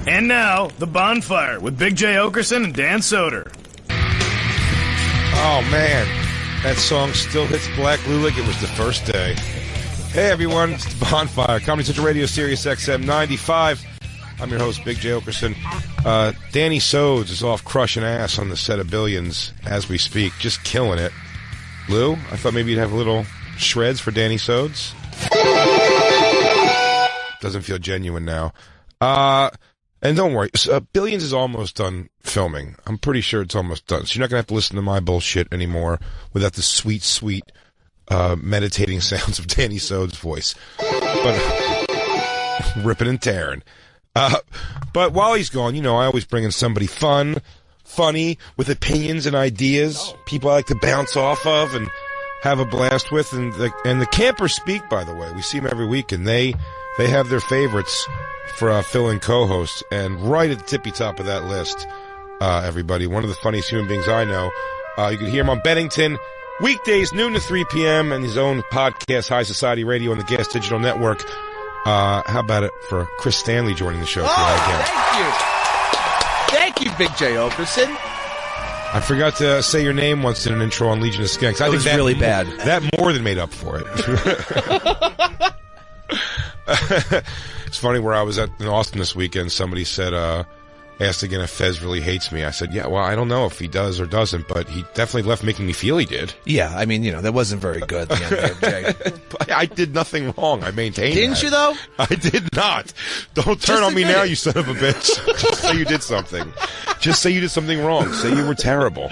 And now, The Bonfire with Big J. Oakerson and Dan Soder. Oh, man. That song still hits Black Blue like it was the first day. Hey, everyone. It's The Bonfire. Comedy Central Radio, Sirius XM 95. I'm your host, Big J. Oakerson. Danny Sodes is off crushing ass on the set of Billions as we speak. Just killing it. Lou, I thought maybe you'd have a little shreds for Danny Sodes. Doesn't feel genuine now. And don't worry, Billions is almost done filming. I'm pretty sure it's almost done. So you're not going to have to listen to my bullshit anymore without the sweet, sweet meditating sounds of Danny Sode's voice. But ripping and tearing. But while he's gone, you know, I always bring in somebody funny, with opinions and ideas, people I like to bounce off of and have a blast with. And the campers speak, by the way. We see them every week, and they have their favorites for fill-in co-hosts, and right at the tippy top of that list, everybody, one of the funniest human beings I know. You can hear him on Bennington, weekdays, noon to 3 p.m., and his own podcast, High Society Radio, on the Gas Digital Network. How about it for Chris Stanley joining the show today again? Thank you, Big J. Oakerson. I forgot to say your name once in an intro on Legion of Skanks. I think that really bad. That more than made up for it. It's funny, where I was in Austin this weekend, somebody said, asked again if Fez really hates me. I said, yeah, well, I don't know if he does or doesn't, but he definitely left making me feel he did. Yeah, I mean, you know, that wasn't very good at the end there, Jay. I did nothing wrong. I maintained Didn't that. you, though? I did not. Don't turn on me now, you son of a bitch. Just say you did something. Just say you did something wrong. Say you were terrible.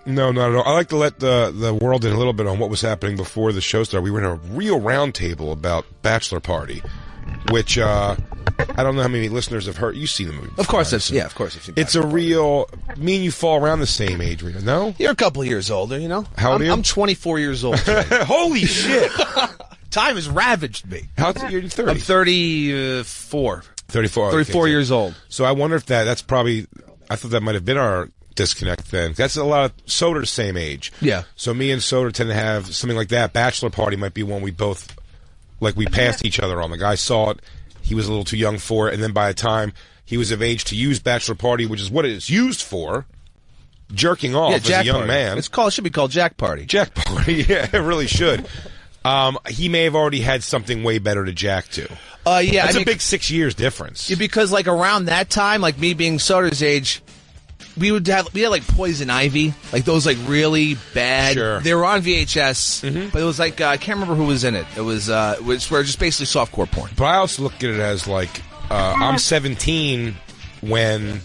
No, not at all. I like to let the world in a little bit on what was happening before the show started. We were in a real round table about Bachelor Party, which I don't know how many listeners have heard. You've seen the movie before, Of course, right? of course. I've seen It's a real... Me and you fall around the same age, Rita. No? You're a couple of years older, you know? How old are you? I'm 24 years old. Holy shit! Time has ravaged me. How old are you? 30? I'm 34. 34. 34 years old. So I wonder if that's probably... I thought that might have been our disconnect then. That's a lot of... Soder's same age. Yeah. So me and Soder tend to have something like that. Bachelor Party might be one we both... Like, we passed each other on. The guy saw it. He was a little too young for it. And then by the time he was of age to use Bachelor Party, which is what it is used for, jerking off as a young man. It should be called Jack Party. Jack Party. Yeah, it really should. He may have already had something way better to jack to. Yeah. That's a big 6 years difference. Yeah, because, like, around that time, like me being Soder's age... We had like Poison Ivy, like those like really bad. Sure. They were on VHS, but it was like I can't remember who was in it. It was where just basically softcore porn. But I also look at it as like I'm 17 when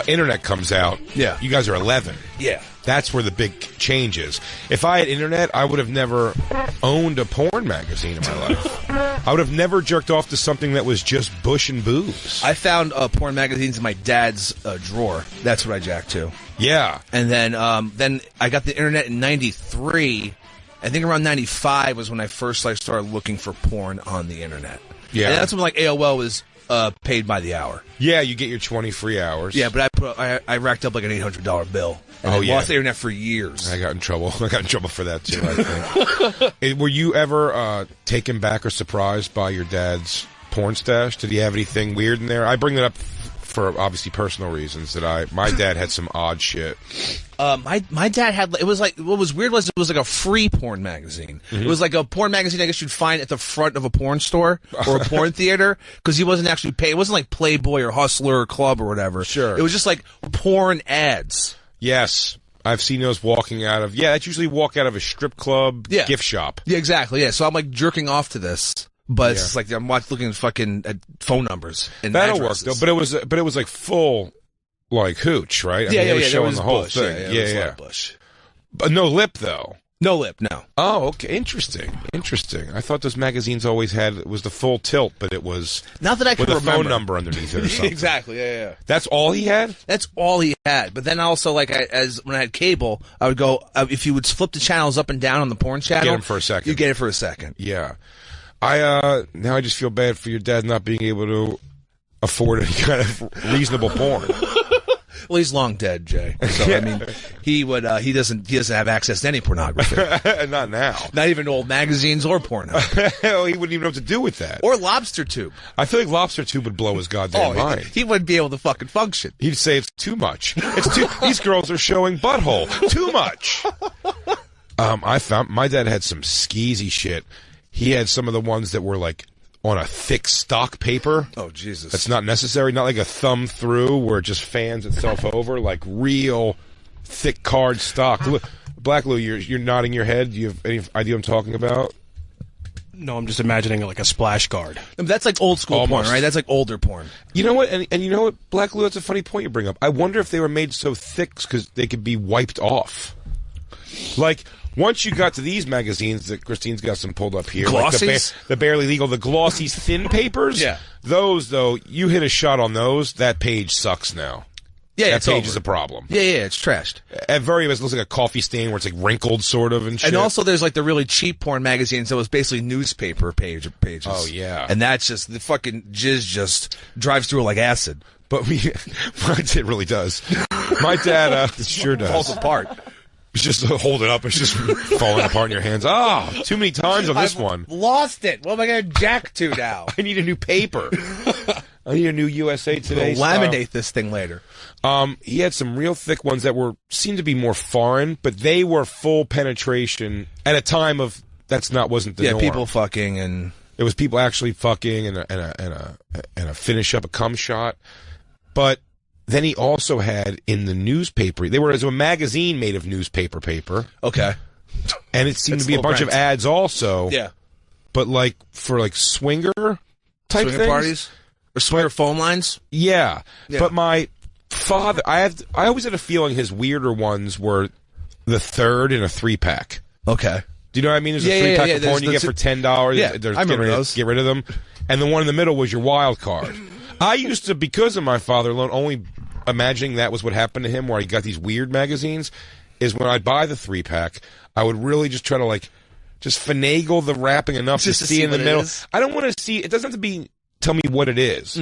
internet comes out. Yeah. You guys are 11. Yeah. That's where the big change is. If I had internet, I would have never owned a porn magazine in my life. I would have never jerked off to something that was just bush and booze. I found porn magazines in my dad's drawer. That's what I jacked to. Yeah. And then I got the internet in '93. I think around '95 was when I first started looking for porn on the internet. Yeah. And that's when like AOL was paid by the hour. Yeah, you get your 20 free hours. Yeah, but I racked up like an $800 bill. And I lost the internet for years. I got in trouble. I got in trouble for that too, I think. Were you ever taken back or surprised by your dad's porn stash? Did he have anything weird in there? I bring that up for obviously personal reasons. My dad had some odd shit. My dad had, it was like, what was weird was it was like a free porn magazine. Mm-hmm. It was like a porn magazine I guess you'd find at the front of a porn store or a porn theater, because he wasn't actually paid. It wasn't like Playboy or Hustler or Club or whatever. Sure. It was just like porn ads. Yes. I've seen those walking out of, that's usually walk out of a strip club gift shop. Yeah, exactly. Yeah. So I'm like jerking off to this. But it's like I'm looking at fucking phone numbers and that'll addresses. work though. But it was like full, like hooch, right? I mean, it was showing the whole thing. Yeah. Bush. But no lip though. No lip, no. Oh, okay. Interesting. I thought those magazines always was the full tilt, but it was not that I can with remember. a phone number underneath it or something. Exactly. Yeah. That's all he had. That's all he had. But then also, like, when I had cable, I would go if you would flip the channels up and down on the porn channel. Get him for a second. You get it for a second. Yeah. Now I just feel bad for your dad not being able to afford any kind of reasonable porn. Well, he's long dead, Jay. So I mean, he doesn't have access to any pornography. Not now. Not even old magazines or porno. Hell, he wouldn't even know what to do with that. Or Lobster Tube. I feel like Lobster Tube would blow his goddamn mind. He wouldn't be able to fucking function. He'd say it's too much. These girls are showing butthole. Too much. I found my dad had some skeezy shit. He had some of the ones that were like on a thick stock paper. Oh, Jesus. That's not necessary. Not like a thumb through where it just fans itself over. Like real thick card stock. Black Lou, you're nodding your head. Do you have any idea what I'm talking about? No, I'm just imagining like a splash guard. That's like old school Almost. porn, right? That's like older porn. You know what? And you know what, Black Lou, that's a funny point you bring up. I wonder if they were made so thick because they could be wiped off. Like, once you got to these magazines that Christine's got some pulled up here, Glossies? like the barely legal, the glossies, thin papers. Yeah. Those, though, you hit a shot on those, that page sucks now. Yeah, that it's page over. is a problem. Yeah, it's trashed. At very least, it looks like a coffee stain where it's like wrinkled, sort of, and shit. And also, there's like the really cheap porn magazines that was basically newspaper pages. Oh, yeah. And that's just, the fucking jizz just drives through it like acid. But it really does. My dad sure does. Falls apart. It's just hold it up. It's just falling apart in your hands. Too many times on this one. Lost it. What am I going to jack to now? I need a new paper. I need a new USA Today. We'll laminate this thing later. He had some real thick ones that seemed to be more foreign, but they were full penetration at a time of wasn't the norm. People fucking and it was people actually fucking and a finish up a cum shot. But then he also had in the newspaper. There was a magazine made of newspaper paper. Okay. And it seemed to be a bunch of ads also. Yeah. But like for like swinger type swinger things. Parties or swinger phone lines. Yeah. But my father, I always had a feeling his weirder ones were the third in a 3-pack. Okay. Do you know what I mean? There's a 3-pack of porn you get for $10. Yeah, I remember those. Get rid of them. And the one in the middle was your wild card. I used to, because of my father alone, only imagining that was what happened to him, where he got these weird magazines, is when I'd buy the 3-pack, I would really just try to like, just finagle the wrapping enough just to see in the middle. Is. I don't want to see, it doesn't have to be, tell me what it is,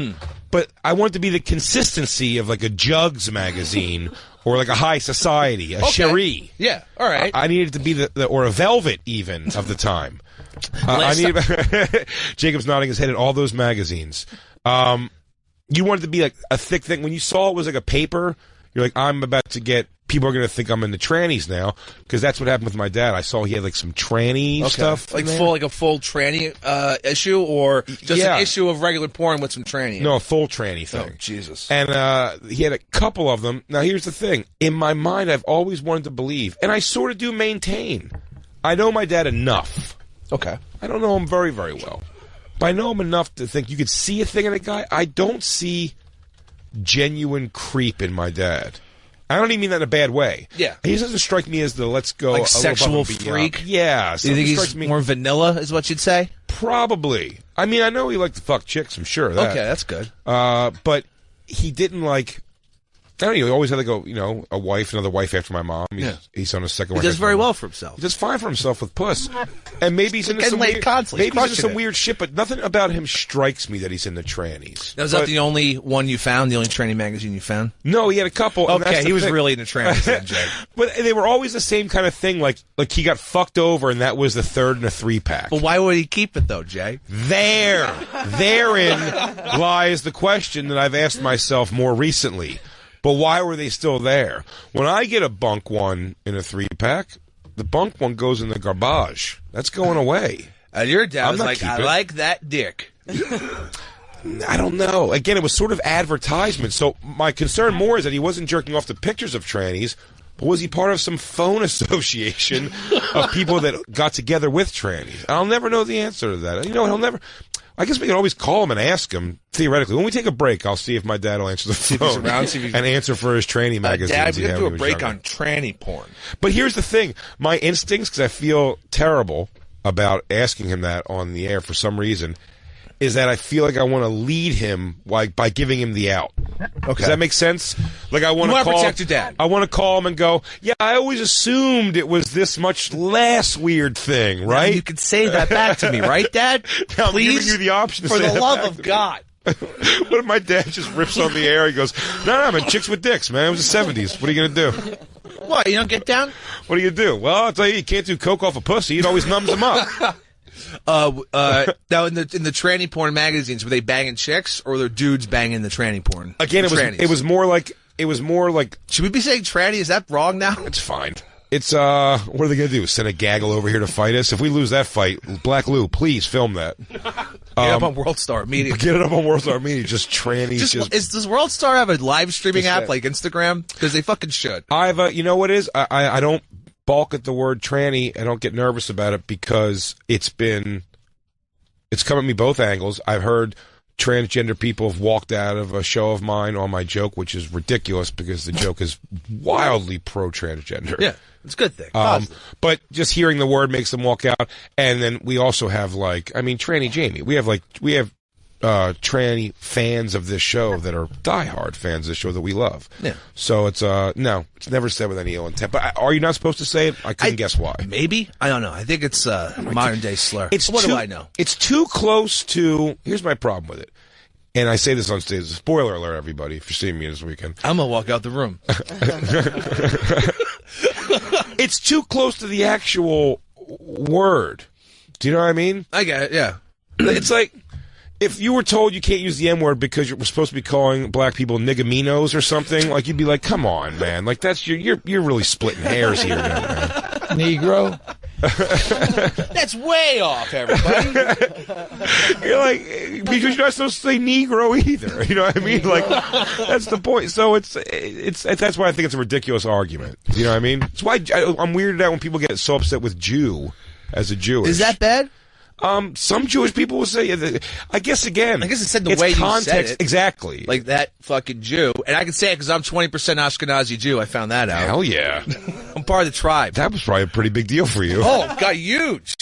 but I want it to be the consistency of like a Jugs magazine or like a High Society, a Cherie. Yeah, all right. I needed it to be or a Velvet even of the time. I need Jacob's nodding his head at all those magazines. You wanted to be like a thick thing. When you saw it was like a paper, you're like, I'm about to get, people are going to think I'm into trannies now, because that's what happened with my dad. I saw he had like some tranny stuff. Like a full tranny issue, or just an issue of regular porn with some tranny? No, a full tranny thing. Oh, Jesus. And he had a couple of them. Now, here's the thing. In my mind, I've always wanted to believe, and I sort of do maintain, I know my dad enough. Okay. I don't know him very, very well. But I know him enough to think you could see a thing in a guy. I don't see genuine creep in my dad. I don't even mean that in a bad way. Yeah. He doesn't strike me as the let's go like a sexual above and beyond. freak. Yeah. Do you think he's more vanilla, is what you'd say? Probably. I mean, I know he liked to fuck chicks. I'm sure of that. Okay, that's good. But he didn't like. I don't know. He always had like a wife, another wife after my mom. He's on his second wife. He does very well for himself. He does fine for himself with puss. And maybe he's into some weird, weird shit, but nothing about him strikes me that he's into trannies. Now, is that the only one you found? The only tranny magazine you found? No, he had a couple. Okay, he was really into trannies then, Jay. But they were always the same kind of thing. Like he got fucked over, and that was the third in a 3-pack. But why would he keep it though, Jay? Therein lies the question that I've asked myself more recently. But why were they still there? When I get a bunk one in a 3-pack, the bunk one goes in the garbage. That's going away. And your dad was like, I like that dick. I don't know. Again, it was sort of advertisement. So my concern more is that he wasn't jerking off to pictures of trannies, but was he part of some phone association of people that got together with trannies? I'll never know the answer to that. You know, he'll never... I guess we can always call him and ask him, theoretically. When we take a break, I'll see if my dad will answer the phone and answer for his tranny magazines. Dad, we're going to do a break on tranny porn. But here's the thing. My instincts, because I feel terrible about asking him that on the air for some reason, is that I feel like I want to lead him by giving him the out. Okay. Does that make sense? Like I want to protect your dad. I want to call him and go, yeah, I always assumed it was this much less weird thing, right? Now you could say that back to me, right, Dad? Now Please, I'm giving you the option to for say the that love back of to God. What if my dad just rips on the air? He goes, no, man, chicks with dicks, man. It was the 70s. What are you going to do? What, you don't get down? What do you do? Well, I'll tell you can't do coke off a pussy. It always numbs them up. Now, in the tranny porn magazines, were they banging chicks, or were there dudes banging the tranny porn? Again, it was more like... Should we be saying tranny? Is that wrong now? It's fine. It's, what are they going to do? Send a gaggle over here to fight us? If we lose that fight, Black Lou, please film that. Get up on World Star Media. Get it up on World Star Media. Just trannies. Does World Star have a live streaming app like Instagram? Because they fucking should. You know what it is? I don't balk at the word tranny. I don't get nervous about it because it's come at me both angles. I've heard transgender people have walked out of a show of mine on my joke, which is ridiculous because the joke is wildly pro-transgender. Yeah, it's a good thing. But just hearing the word makes them walk out. And then we also have Tranny Jamie. We have tranny fans of this show that are diehard fans of the show that we love. Yeah. So it's it's never said with any ill intent. But are you not supposed to say it? I couldn't guess why. Maybe, I don't know. I think it's modern day slur. What do I know? It's too close to. Here's my problem with it, and I say this on stage. Spoiler alert, everybody! If you're seeing me this weekend, I'm gonna walk out the room. It's too close to the actual word. Do you know what I mean? I get it. Yeah. It's like. If you were told you can't use the N-word because you're supposed to be calling black people niggaminos or something, like you'd be like, "Come on, man! Like that's you're really splitting hairs here, man." Negro. That's way off, everybody. You're like because you're not supposed to say Negro either. You know what I mean? Like that's the point. So it's that's why I think it's a ridiculous argument. You know what I mean? It's why I'm weirded out when people get so upset with Jew as a Jewish. Is that bad? Some Jewish people will say, I guess it said the way context, you said it. Exactly. Like that fucking Jew. And I can say it because I'm 20% Ashkenazi Jew. I found that out. Hell yeah. I'm part of the tribe. That was probably a pretty big deal for you. Oh, it got huge.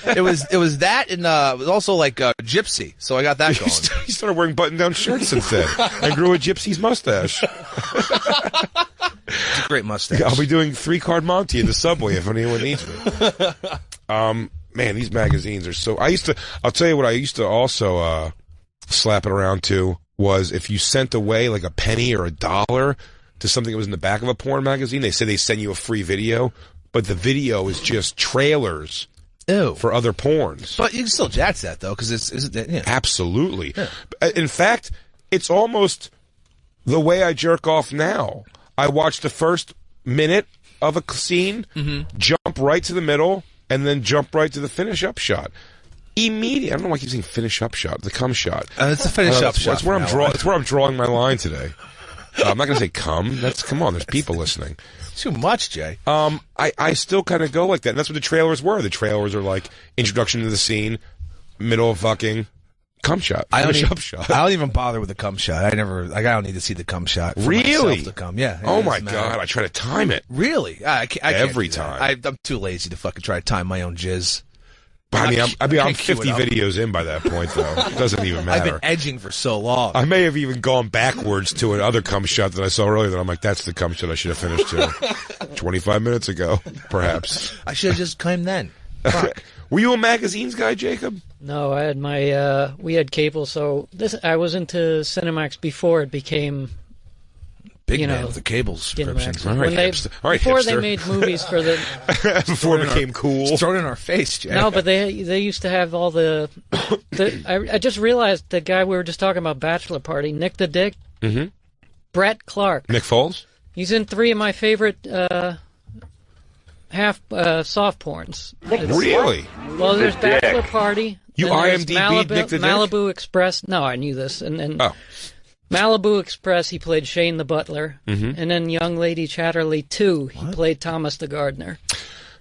It was that and it was also like gypsy. So I got that going. You started wearing button-down shirts instead and grew a gypsy's mustache. It's a great mustache. I'll be doing 3-card Monty in the subway if anyone needs me. Man, these magazines are so... I'll tell you what I used to also slap it around to was if you sent away like a penny or $1 to something that was in the back of a porn magazine, they say they send you a free video, but the video is just trailers for other porns. But you can still jack that, though, because yeah. Absolutely. Yeah. In fact, it's almost the way I jerk off now. I watch the first minute of a scene, jump right to the middle, and then jump right to the finish-up shot. Immediately. I don't know why I keep saying finish-up shot. The cum shot. It's the finish-up shot. That's where I'm drawing my line today. I'm not going to say cum. Come on, there's people listening. Too much, Jay. I still kind of go like that. And that's what the trailers were. The trailers are like introduction to the scene, middle of fucking, cum shot. Finish-up shot. I don't even bother with the cum shot. I don't need to see the cum shot. Really? To cum. Yeah. Oh my God. I try to time it. Really? I can't every time. I'm too lazy to fucking try to time my own jizz. I'm 50 videos in by that point, though. It doesn't even matter. I've been edging for so long. I may have even gone backwards to another cum shot that I saw earlier that I'm like, that's the cum shot I should have finished to 25 minutes ago, perhaps. I should have just claimed then. Fuck. Were you a magazines guy, Jacob? No, I had we had cable, so I was into Cinemax before it became... Big man with the cable subscriptions. Before they made movies for the... Before it became cool. Just throw it in our face, Jack. No, but they used to have all the I just realized the guy we were just talking about, Bachelor Party, Nick the Dick, Brett Clark. Nick Foles? He's in 3 of my favorite soft porns. Really? Well, there's Bachelor Party. You IMDb'd Nick the Dick? Malibu Express. No, I knew this. And Malibu Express, he played Shane the Butler. And then Young Lady Chatterley 2, he played Thomas the Gardener.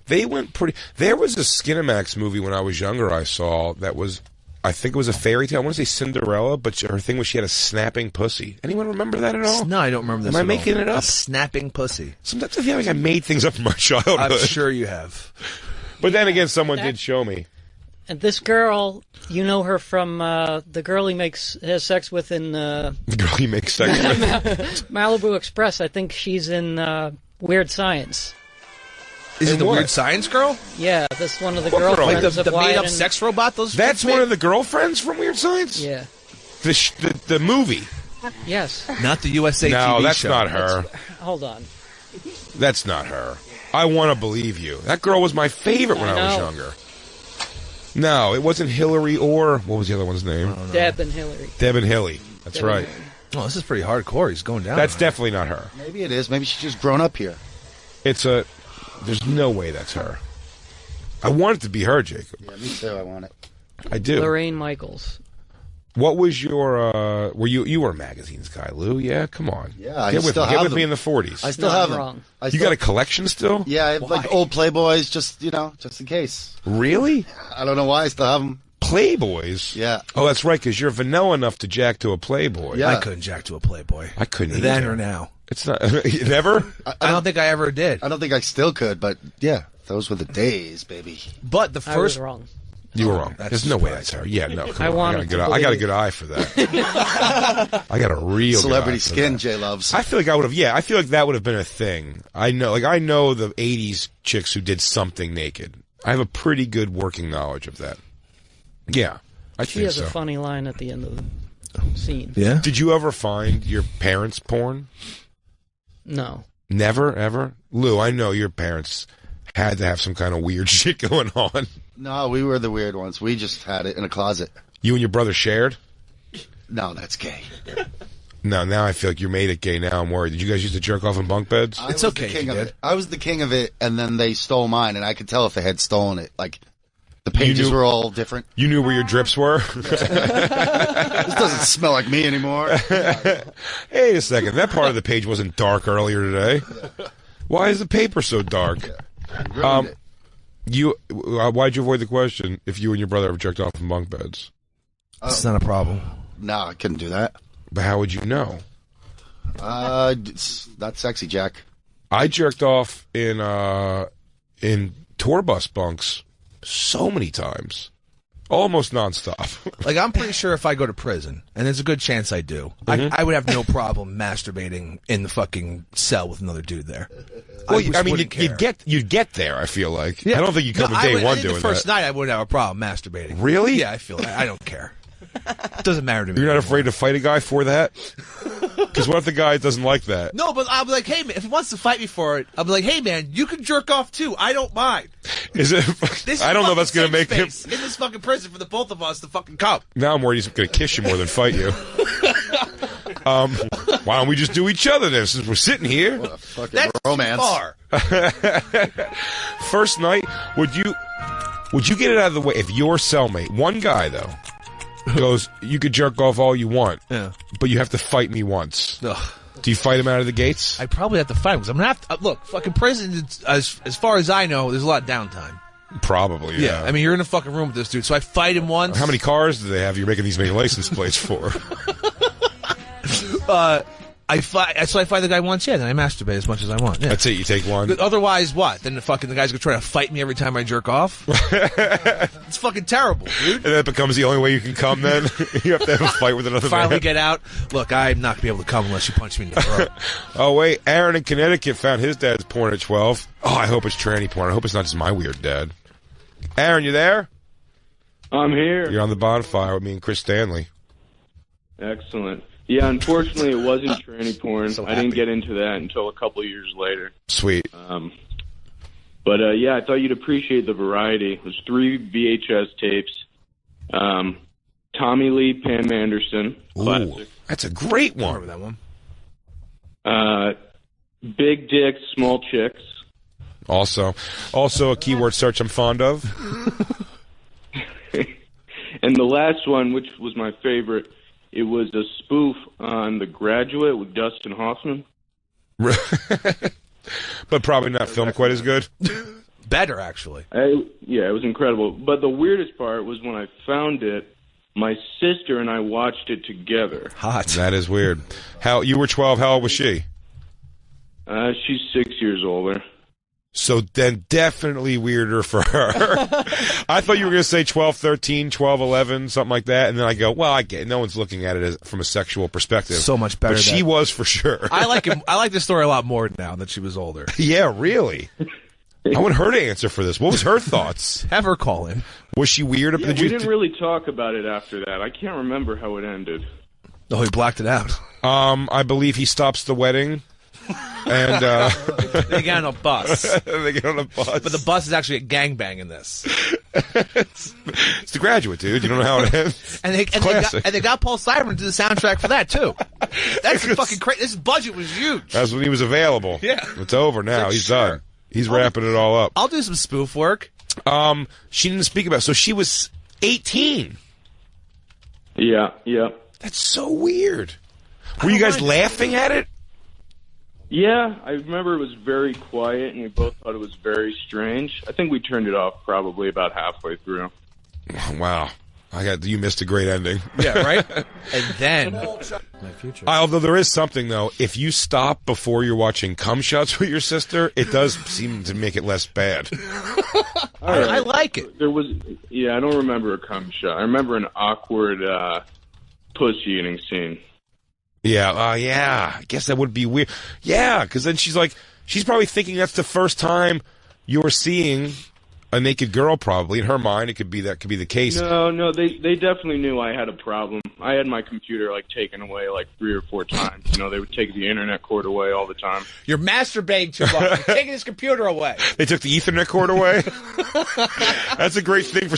They went pretty... There was a Skinamax movie when I was younger I saw that was... I think it was a fairy tale. I want to say Cinderella, but her thing was she had a snapping pussy. Anyone remember that at all? No, I don't remember this Am I making it up? A snapping pussy. Sometimes I feel like I made things up from my childhood. I'm sure you have. But then again, someone did show me. And this girl, you know her from the girl he has sex with in... The girl he makes sex with? Malibu Express. I think she's in Weird Science. Is it the Weird Science girl? Yeah, that's one of the girlfriends. Like the made-up sex robot? That's one of the girlfriends from Weird Science? Yeah. The movie. Yes. Not the USA No, TV that's show. not her. Hold on. That's not her. I want to believe you. That girl was my favorite when I was younger. No, it wasn't Hillary or... What was the other one's name? Deb and Hillary. Deb and Hilly. That's right. Oh, this is pretty hardcore. He's going down. That's definitely not her. Maybe it is. Maybe she's just grown up here. It's a... There's no way that's her. I want it to be her, Jacob. Yeah, me too. I want it. I do. Lorraine Michaels. What was your... Were you were a magazines guy, Lou? Yeah, come on. Yeah, I Get with still me. Get have with me in them. the 40s. I still No, have I'm them. wrong. You got a collection still? Yeah, I have like old Playboys, just in case. Really? I don't know why I still have them. Playboys? Yeah. Oh, that's right, because you're vanilla enough to jack to a Playboy. Yeah. I couldn't jack to a Playboy. I couldn't Then either. or now. It's not... Never? I don't think I ever did. I don't think I still could, but yeah, those were the days, baby. But the I was first... wrong. You were wrong. That's There's no way that's her. Yeah, no. Come I on. wanted to I got a believe. good eye for that. I got a real Celebrity good eye for skin, that. J Loves. I feel like I would have. Yeah, I feel like that would have been a thing. I know the '80s chicks who did something naked. I have a pretty good working knowledge of that. Yeah, I She think has so. a funny line at the end of the scene. Yeah? Did you ever find your parents' porn? No. Never, ever. Lou, I know your parents had to have some kind of weird shit going on. No, we were the weird ones. We just had it in a closet. You and your brother shared? No, that's gay. No, now I feel like you made it gay. Now I'm worried. Did you guys used to jerk off in bunk beds? I It's was okay the if king you of did. it. I was the king of it, and then they stole mine, and I could tell if they had stolen it. Like, the pages knew- were all different. You knew where your drips were? This doesn't smell like me anymore. Hey, a second. That part of the page wasn't dark earlier today. Why is the paper so dark? Ruined it. Why'd you avoid the question if you and your brother ever jerked off in bunk beds? It's not a problem. No, I couldn't do that. But how would you know? It's not sexy, Jack. I jerked off in tour bus bunks so many times. Almost nonstop. Like, I'm pretty sure if I go to prison, and there's a good chance I do, I would have no problem masturbating in the fucking cell with another dude there. Well, just I mean, wouldn't care. you'd get there, I feel like. Yeah. I don't think you come No, in day I one think doing the first that. night I wouldn't have a problem masturbating. Really? Yeah, I feel I don't care. It doesn't matter to me. You're not anymore. afraid to fight a guy for that? Because what if the guy doesn't like that? No, but I'll be like, hey, man, if he wants to fight me for it, I'll be like, hey, man, you can jerk off too. I don't mind. Is it? This I don't know if that's going to make him. in this fucking prison for the both of us to fucking come. Now I'm worried he's going to kiss you more than fight you. Why don't we just do each other then, since we're sitting here? What a fucking That's romance. too far. First night, would you get it out of the way if your cellmate, one guy though, goes, you could jerk off all you want, Yeah. but you have to fight me once. Ugh. Do you fight him out of the gates? I probably have to fight him because I'm gonna have to look. Fucking prison. As far as I know, there's a lot of downtime. Probably, yeah. I mean, you're in a fucking room with this dude, so I fight him once. How many cars do they have you're making these many license plates for? I fight the guy once. Yeah, then I masturbate as much as I want. Yeah. That's it, you take one. But otherwise, what? Then the guy's gonna try to fight me every time I jerk off. It's fucking terrible, dude. And that becomes the only way you can come then? You have to have a fight with another Finally man. get out. Look, I'm not gonna be able to come unless you punch me in the throat. Oh, wait. Aaron in Connecticut found his dad's porn at 12. Oh, I hope it's tranny porn. I hope it's not just my weird dad. Aaron, you there? I'm here. You're on the bonfire with me and Chris Stanley. Excellent. Yeah, unfortunately, it wasn't tranny porn. So I didn't happy. get into that until a couple of years later. Sweet. But yeah, I thought you'd appreciate the variety. It was 3 VHS tapes. Tommy Lee, Pam Anderson, Ooh, classic. that's a great one. Remember that one? Big Dicks, Small Chicks. Also a keyword search I'm fond of. And the last one, which was my favorite, it was a spoof on The Graduate with Dustin Hoffman. But probably not filmed quite as good. Better, actually. Yeah, it was incredible. But the weirdest part was when I found it, my sister and I watched it together. Hot. That is weird. You were 12. How old was she? She's 6 years older. So then definitely weirder for her. I thought you were going to say 12, 13, 12, 11, something like that. And then I go, well, I get it. No one's looking at it from a sexual perspective. So much better But she than- was for sure. I like this story a lot more now that she was older. Yeah, really? I want her to answer for this. What was her thoughts? Have her call in. Was she weird? Yeah, we didn't really talk about it after that. I can't remember how it ended. Oh, he blacked it out. I believe he stops the wedding. And they get on a bus. They get on a bus. But the bus is actually a gangbang in this. It's The Graduate, dude. You don't know how it ends. And they got Paul Simon to do the soundtrack for that too. That's fucking crazy. This budget was huge. That's when he was available. Yeah. It's over now. Like, He's sure. done. He's wrapping it all up. I'll do some spoof work. She didn't speak about it. So she was 18. Yeah. That's so weird. Were you guys laughing at it? Yeah, I remember it was very quiet, and we both thought it was very strange. I think we turned it off probably about halfway through. Wow. You missed a great ending. Yeah, right? And then... My future. Although there is something, though. If you stop before you're watching cum shots with your sister, it does seem to make it less bad. I like it. There was... Yeah, I don't remember a cum shot. I remember an awkward pussy eating scene. Yeah, yeah. I guess that would be weird. Yeah, because then she's probably thinking that's the first time you're seeing a naked girl. Probably in her mind, that could be the case. No, they definitely knew I had a problem. I had my computer taken away 3 or 4 times. They would take the internet cord away all the time. You're masturbating too much. You're taking his computer away. They took the Ethernet cord away. That's a great thing for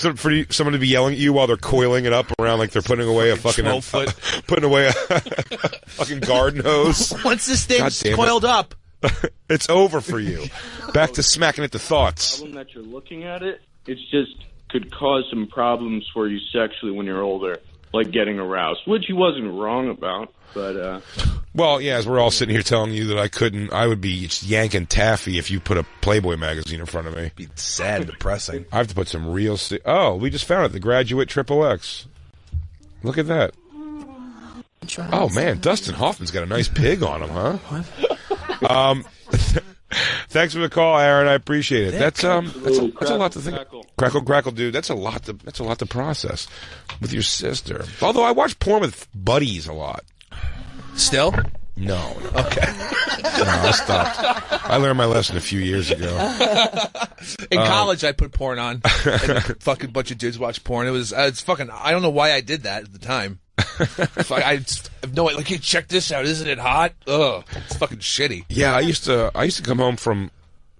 someone to be yelling at you while they're coiling it up around like they're putting away a fucking 12-foot. putting away a fucking garden hose. Once this thing's coiled up, it's over for you. Back to smacking at the thoughts. The problem that you're looking at it just could cause some problems for you sexually when you're older, like getting aroused, which he wasn't wrong about. But well, yeah, as we're all sitting here telling you that I would be just yanking taffy if you put a Playboy magazine in front of me. it'd be sad and depressing. I have to put some real... Oh, we just found it. The Graduate XXX. Look at that. Oh, man. Dustin Hoffman's got a nice pig on him, huh? What? Thanks for the call, Aaron. I appreciate it. That's a lot to think. Crackle, dude. That's a lot to process with your sister. Although I watch porn with buddies a lot. Still? No. Okay. No, I stopped. I learned my lesson a few years ago. In college, I put porn on, and a fucking bunch of dudes watch porn. It's fucking. I don't know why I did that at the time. I have no idea. Hey, check this out. Isn't it hot? Ugh, it's fucking shitty. Yeah, I used to come home from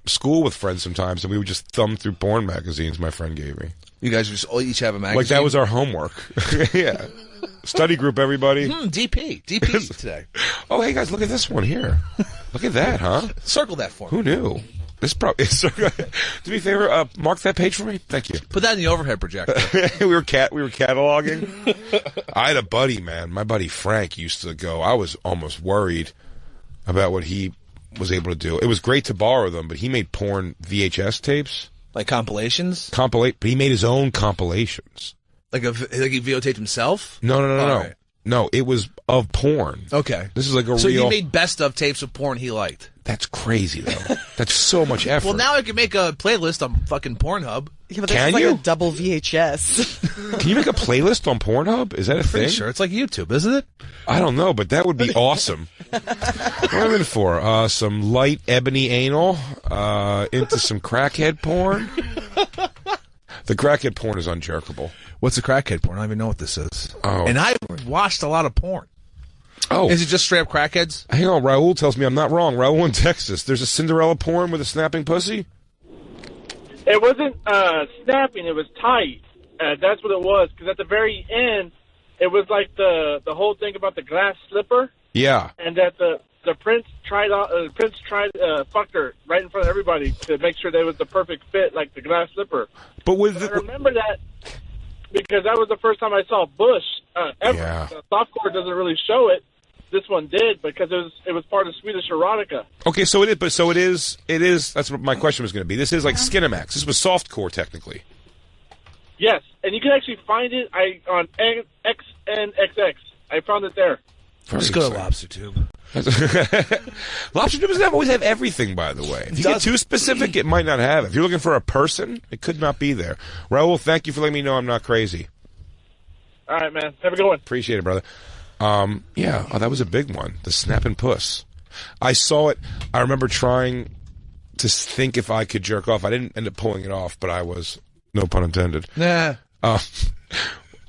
school with friends sometimes, and we would just thumb through porn magazines my friend gave me. You guys just each have a magazine? Like that was our homework. Yeah. Study group, everybody. DP today. Oh, hey guys, look at this one here. Look at that, huh? Circle that for me. Who knew? This probably. Do me a favor, mark that page for me. Thank you. Put that in the overhead projector. we were cataloging. I had a buddy, man. My buddy Frank used to go. I was almost worried about what he was able to do. It was great to borrow them, but he made porn VHS tapes, like compilations. But he made his own compilations. Like he videotaped himself? No. Right. No, it was of porn. Okay. This is like a real... So he made best of tapes of porn he liked. That's crazy, though. That's so much effort. Well, now I can make a playlist on fucking Pornhub. Yeah, but can that's you? Like a double VHS. Can you make a playlist on Pornhub? Is that a thing? Pretty sure. It's like YouTube, isn't it? I don't know, but that would be awesome. What am I in for? Some light ebony anal, into some crackhead porn. The crackhead porn is unjerkable. What's a crackhead porn? I don't even know what this is. Oh. And I watched a lot of porn. Oh. Is it just straight up crackheads? Hang on, Raul tells me I'm not wrong. Raul in Texas. There's a Cinderella porn with a snapping pussy? It wasn't snapping, it was tight. That's what it was, because at the very end, it was like the whole thing about the glass slipper. Yeah. And that the prince fucked her right in front of everybody to make sure that it was the perfect fit, like the glass slipper. But I remember that because that was the first time I saw Bush ever. Yeah. Softcore doesn't really show it. This one did because it was part of Swedish erotica. Okay, so it is. That's what my question was going to be. This is like Skinamax. This was softcore, technically. Yes, and you can actually find it on XNXX. I found it there. Let's go to Lobster Tube. Lobster Tube doesn't always have everything, by the way. If you get too specific, it might not have it. If you're looking for a person, it could not be there. Raul, thank you for letting me know I'm not crazy. All right, man. Have a good one. Appreciate it, brother. Yeah, that was a big one. The snapping puss. I saw it. I remember trying to think if I could jerk off. I didn't end up pulling it off, but I was, no pun intended. Nah.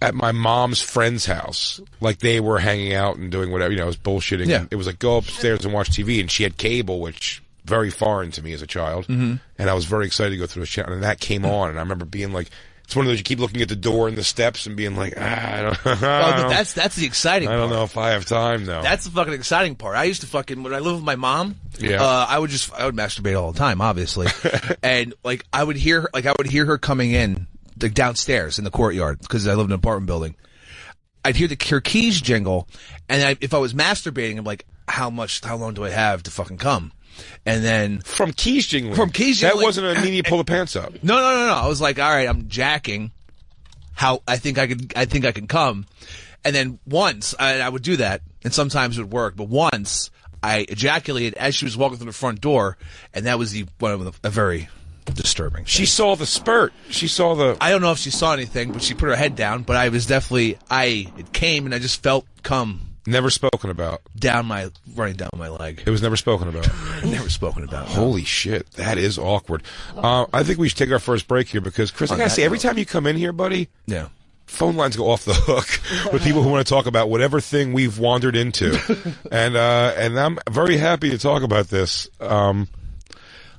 At my mom's friend's house, like they were hanging out and doing whatever, I was bullshitting. Yeah. It was like go upstairs and watch TV, and she had cable, which very foreign to me as a child. Mm-hmm. And I was very excited to go through a channel, and that came on, and I remember being like, it's one of those you keep looking at the door and the steps and being like, I don't. But that's the exciting part. I don't know if I have time though. That's the fucking exciting part. I used to when I lived with my mom, I would masturbate all the time, obviously. And like I would hear her coming in like downstairs in the courtyard because I lived in an apartment building. I'd hear her keys jingle, and if I was masturbating, I'm like, how long do I have to fucking come? And then from keys jingling. That wasn't a need to pull the pants up. No. I was like, all right, I'm jacking. How I think I can come. And then once I would do that, and sometimes it would work. But once I ejaculated as she was walking through the front door, and that was a very disturbing. She saw the spurt. She saw the. I don't know if she saw anything, but she put her head down. But it came, and I just felt cum. Never spoken about. Running down my leg. It was never spoken about. Never spoken about. No. Holy shit, that is awkward. I think we should take our first break here because, Chris, I gotta say, every time you come in here, buddy, phone lines go off the hook with people who want to talk about whatever thing we've wandered into, and I'm very happy to talk about this.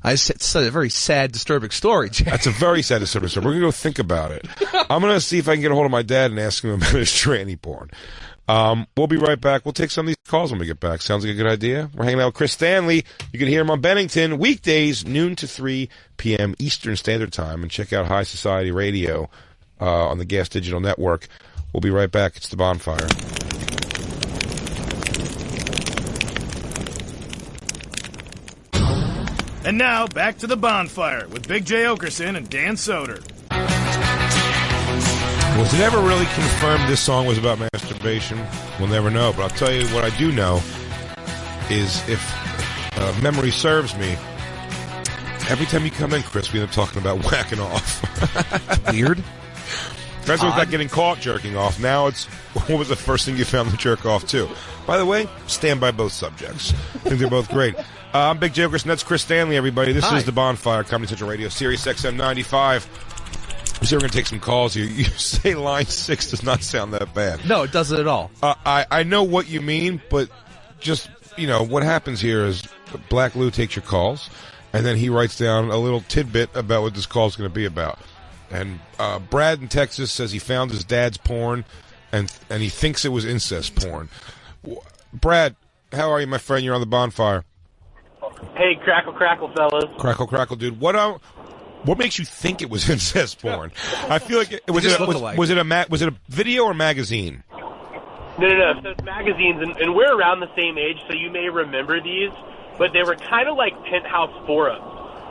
It's a very sad, disturbing story, Jack. That's a very sad, disturbing story. We're gonna go think about it. I'm gonna see if I can get a hold of my dad and ask him about his tranny porn. We'll be right back. We'll take some of these calls when we get back. Sounds like a good idea. We're hanging out with Chris Stanley. You can hear him on Bennington weekdays, noon to 3 p.m. Eastern Standard Time. And check out High Society Radio on the Gas Digital Network. We'll be right back. It's the Bonfire. And now, back to the Bonfire with Big J. Oakerson and Dan Soder. Was it ever really confirmed this song was about masturbation? We'll never know, but I'll tell you what I do know is if memory serves me, every time you come in, Chris, we end up talking about whacking off. Weird. That's what getting caught jerking off. Now it's, what was the first thing you found to jerk off to? By the way, stand by both subjects. I think they're both great. I'm Big J. Oakerson. That's Chris Stanley, everybody. This is the Bonfire, Comedy Central Radio, Sirius XM 95. So we're going to take some calls here. You say line 6 does not sound that bad. No, it doesn't at all. I know what you mean, but just, what happens here is Black Lou takes your calls, and then he writes down a little tidbit about what this call is going to be about. And Brad in Texas says he found his dad's porn, and he thinks it was incest porn. Brad, how are you, my friend? You're on the Bonfire. Hey, crackle, fellas. Crackle, dude. What makes you think it was incest porn? I feel like was it a video or magazine? No. So it's magazines, and we're around the same age, so you may remember these, but they were kind of like penthouse forums,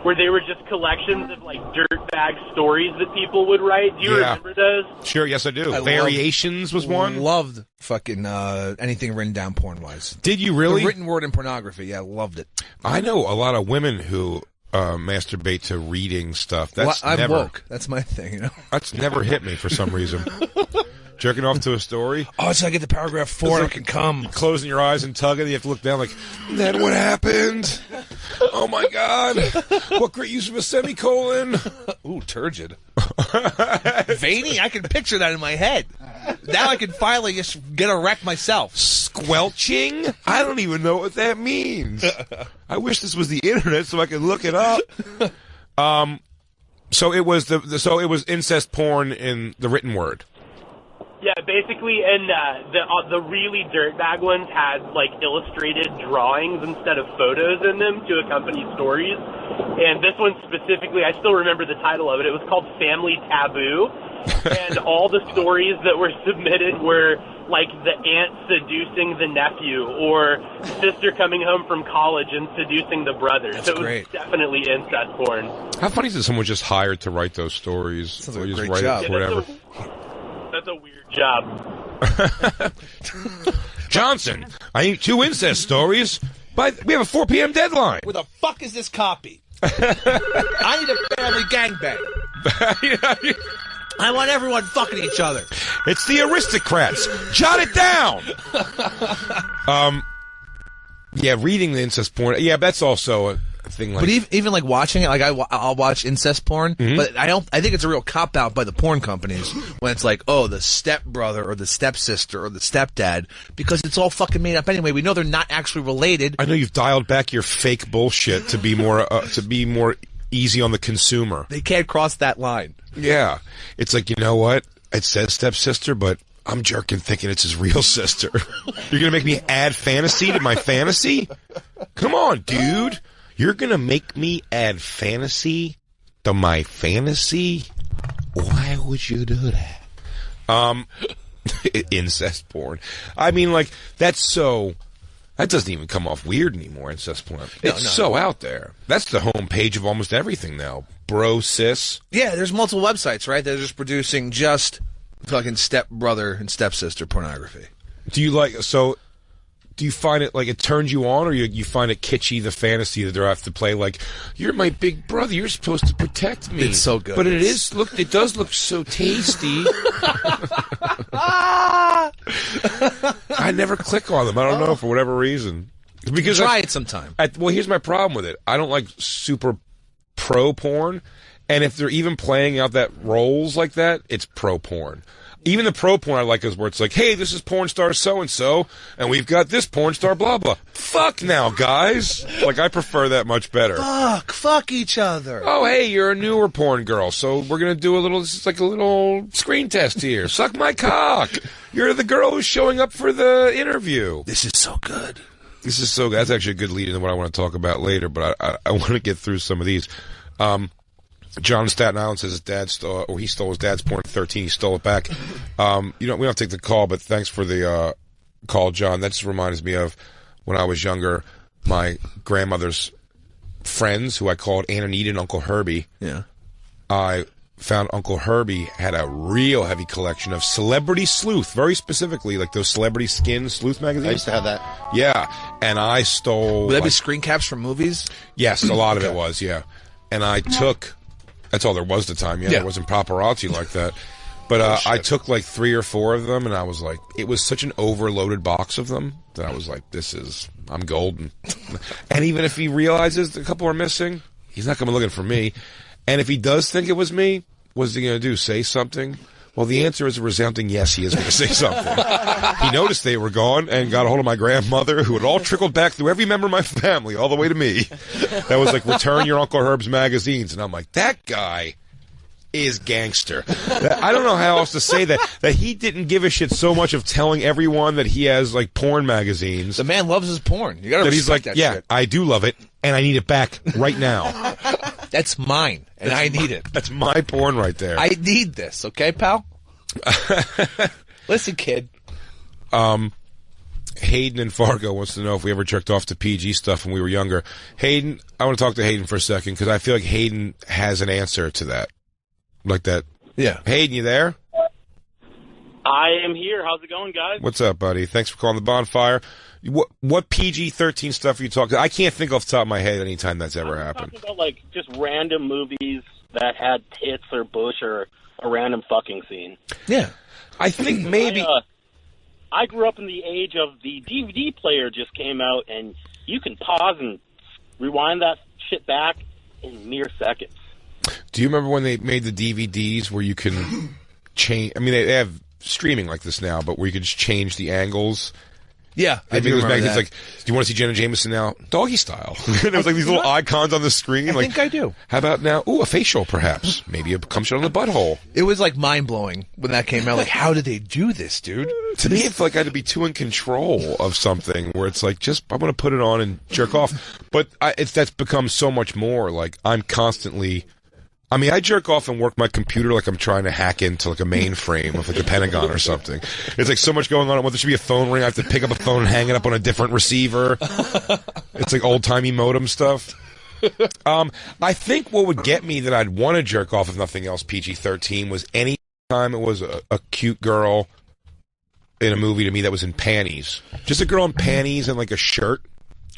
where they were just collections of like dirtbag stories that people would write. Do you remember those? Sure, yes I do. Variations was one. Loved fucking anything written down porn wise. Did you really? The written word in pornography, yeah, loved it. I know a lot of women who masturbate to reading stuff. I'm woke. That's my thing, That's never hit me for some reason. Jerking off to a story. Oh, so I get to paragraph 4 and I can come. Closing your eyes and tugging. You have to look down like, then what happened? Oh my God. What great use of a semicolon. Ooh, turgid. Veiny? I can picture that in my head. Now I can finally just get a wreck myself. Squelching? I don't even know what that means. I wish this was the internet so I could look it up. So it was it was incest porn in the written word. Yeah, basically, and the really dirtbag ones had like illustrated drawings instead of photos in them to accompany stories. And this one specifically, I still remember the title of it. It was called Family Taboo. And all the stories that were submitted were like the aunt seducing the nephew or sister coming home from college and seducing the brother. That's so it great. was definitely incest porn. How funny is it someone just hired to write those stories? Sounds like or a just great write job. It, whatever. That's a weird job. Johnson, I need 2 incest stories, but we have a 4 p.m. deadline. Where the fuck is this copy? I need a family gangbang. I want everyone fucking each other. It's the aristocrats. Jot it down. Yeah, reading the incest porn. Yeah, that's also thing. Like, but even like watching it, like I'll watch incest porn, but I think it's a real cop out by the porn companies when it's like, oh, the stepbrother or the stepsister or the stepdad, because it's all fucking made up anyway. We know they're not actually related. I know you've dialed back your fake bullshit to be more easy on the consumer. They can't cross that line. Yeah, it's like, you know what? It says stepsister, but I'm jerking thinking it's his real sister. You're gonna make me add fantasy to my fantasy? Come on, dude. You're gonna make me add fantasy to my fantasy? Why would you do that? Incest porn. I mean, like, that doesn't even come off weird anymore, incest porn. It's so out there. That's the homepage of almost everything now. Bro, sis. Yeah, there's multiple websites, right? They're just producing just fucking stepbrother and stepsister pornography. Do you find it like it turns you on, or you find it kitschy, the fantasy that they have to play like, you're my big brother, you're supposed to protect me. It's so good. But it does look so tasty. I never click on them. I don't know, for whatever reason. Because try it sometime. Well, here's my problem with it. I don't like super pro porn, and if they're even playing out that roles like that, it's pro porn. Even the pro porn I like is where it's like, hey, this is porn star so-and-so, and we've got this porn star blah blah. Fuck now, guys. Like, I prefer that much better. Fuck each other. Oh, hey, you're a newer porn girl, so we're going to do this is like a little screen test here. Suck my cock. You're the girl who's showing up for the interview. This is so good. That's actually a good lead into what I want to talk about later, but I want to get through some of these. John in Staten Island says he stole his dad's porn at 13. He stole it back. We don't have to take the call, but thanks for the call, John. That just reminds me of when I was younger, my grandmother's friends, who I called Aunt Anita and Uncle Herbie. Yeah. I found Uncle Herbie had a real heavy collection of Celebrity Sleuth, very specifically, like those Celebrity Skin Sleuth magazines. I used to have that. Yeah, and I stole... Would that be screen caps from movies? Yes, a lot of it was, yeah. And I took... That's all there was at the time, yeah. There wasn't paparazzi like that. But I took like 3 or 4 of them, and I was like... It was such an overloaded box of them that I was like, I'm golden. And even if he realizes a couple are missing, he's not going to be looking for me. And if he does think it was me, what's he going to do? Say something? Well, the answer is a resounding yes, he is going to say something. He noticed they were gone and got a hold of my grandmother, who had all trickled back through every member of my family, all the way to me. That was like, return your Uncle Herb's magazines. And I'm like, that guy is gangster. I don't know how else to say that he didn't give a shit so much of telling everyone that he has like porn magazines. The man loves his porn. You gotta respect that shit. I do love it, and I need it back right now. That's mine, and I need it. That's my porn right there. I need this, okay, pal? Listen, kid. Hayden in Fargo wants to know if we ever jerked off to PG stuff when we were younger. Hayden, I want to talk to Hayden for a second, because I feel like Hayden has an answer to that. Like that. Yeah. Hayden, you there? I am here. How's it going, guys? What's up, buddy? Thanks for calling the Bonfire. What PG-13 stuff are you talking? I can't think off the top of my head any time that's ever happened. Talking about like just random movies that had tits or bush or a random fucking scene. Yeah. I think maybe... I grew up in the age of the DVD player just came out, and you can pause and rewind that shit back in mere seconds. Do you remember when they made the DVDs where you can change... I mean, they have streaming like this now, but where you can just change the angles... Yeah, I do remember that. Like, do you want to see Jenna Jameson now? Doggy style. There was like these little icons on the screen. I like, think I do. How about now? Ooh, a facial, perhaps. Maybe a cum shot on the butthole. It was like mind-blowing when that came out. Like, how did they do this, dude? To me, it felt like I had to be too in control of something where it's like, I'm going to put it on and jerk off. But that's become so much more. Like, I'm constantly... I mean, I jerk off and work my computer like I'm trying to hack into like a mainframe of like the Pentagon or something. It's like so much going on. Well, there should be a phone ring. I have to pick up a phone and hang it up on a different receiver. It's like old-timey modem stuff. I think what would get me that I'd want to jerk off, if nothing else, PG-13, was any time it was a cute girl in a movie to me that was in panties. Just a girl in panties and like a shirt.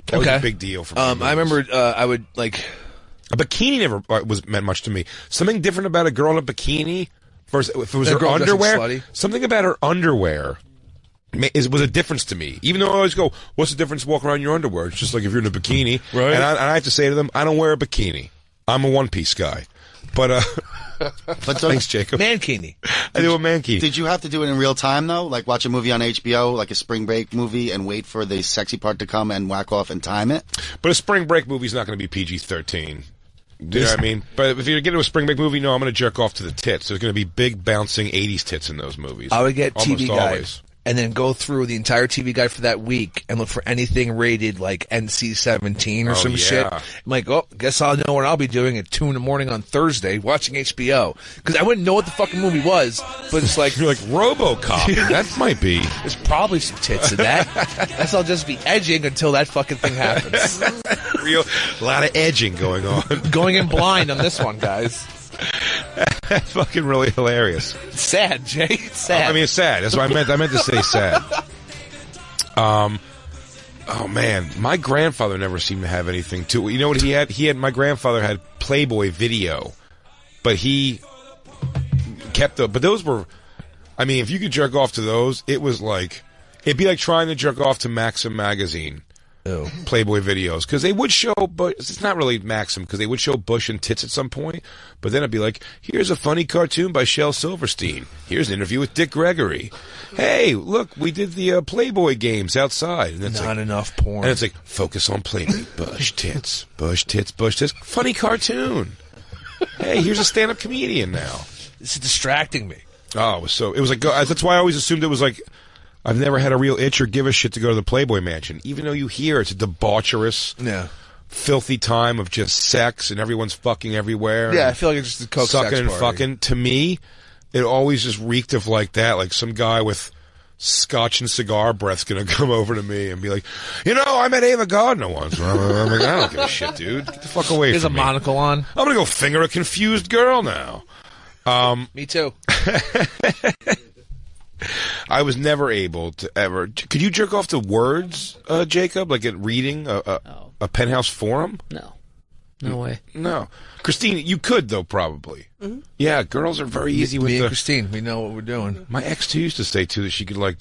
That was a big deal for me. I remember I would like... A bikini never meant much to me. Something different about a girl in a bikini versus if it was her underwear. Something about her underwear was a difference to me. Even though I always go, what's the difference walking around in your underwear? It's just like if you're in a bikini. Right. And I have to say to them, I don't wear a bikini. I'm a one-piece guy. But thanks, Jacob. Mankini. I do a mankini. Did you have to do it in real time, though? Like watch a movie on HBO, like a spring break movie, and wait for the sexy part to come and whack off and time it? But a spring break movie's not going to be PG-13. Do you know what I mean? But if you're getting a spring break movie, no, I'm going to jerk off to the tits. There's going to be big, bouncing 80s tits in those movies. I would get Almost TV Guide always. and then go through the entire TV Guide for that week and look for anything rated like NC-17 or some shit. I'm like, oh, guess I'll know what I'll be doing at 2 in the morning on Thursday watching HBO. Because I wouldn't know what the fucking movie was, but it's like... You're like, RoboCop. That might be. There's probably some tits in that. Guess I'll just be edging until that fucking thing happens. A lot of edging going on. Going in blind on this one, guys. That's fucking really hilarious. It's sad, Jay. It's sad. I mean, it's sad. That's what I meant. I meant to say sad. Oh man, my grandfather never seemed to have anything to. You know what he had? My grandfather had Playboy video, but he kept the. But those were, I mean, if you could jerk off to those, it was like, it'd be like trying to jerk off to Maxim magazine. Playboy videos, because they would show, but it's not really Maxim, because they would show bush and tits at some point, but then it'd be like, here's a funny cartoon by Shel Silverstein, here's an interview with Dick Gregory, hey, look, we did the Playboy games outside, and it's not like, enough porn, and it's like, focus on Playboy, bush tits, funny cartoon, hey, here's a stand-up comedian now. This is distracting me. Oh, it was like, that's why I always assumed it was like, I've never had a real itch or give a shit to go to the Playboy Mansion, even though you hear it's a debaucherous, filthy time of just sex and everyone's fucking everywhere. Yeah, I feel like it's just a coke sucking sex and party. fucking. To me, it always just reeked of like that, like some guy with scotch and cigar breath's gonna come over to me and be like, you know, I met Ava Gardner once. I'm like, I don't give a shit, dude. Get the fuck away There's from me. There's a monocle on. I'm gonna go finger a confused girl now. Me too. I was never able to ever. Could you jerk off to words, Jacob? Like at reading a Penthouse forum? No way. No. Christine, you could though, probably. Mm-hmm. Yeah, girls are very easy with Me and Christine, we know what we're doing. My ex too used to say too that she could like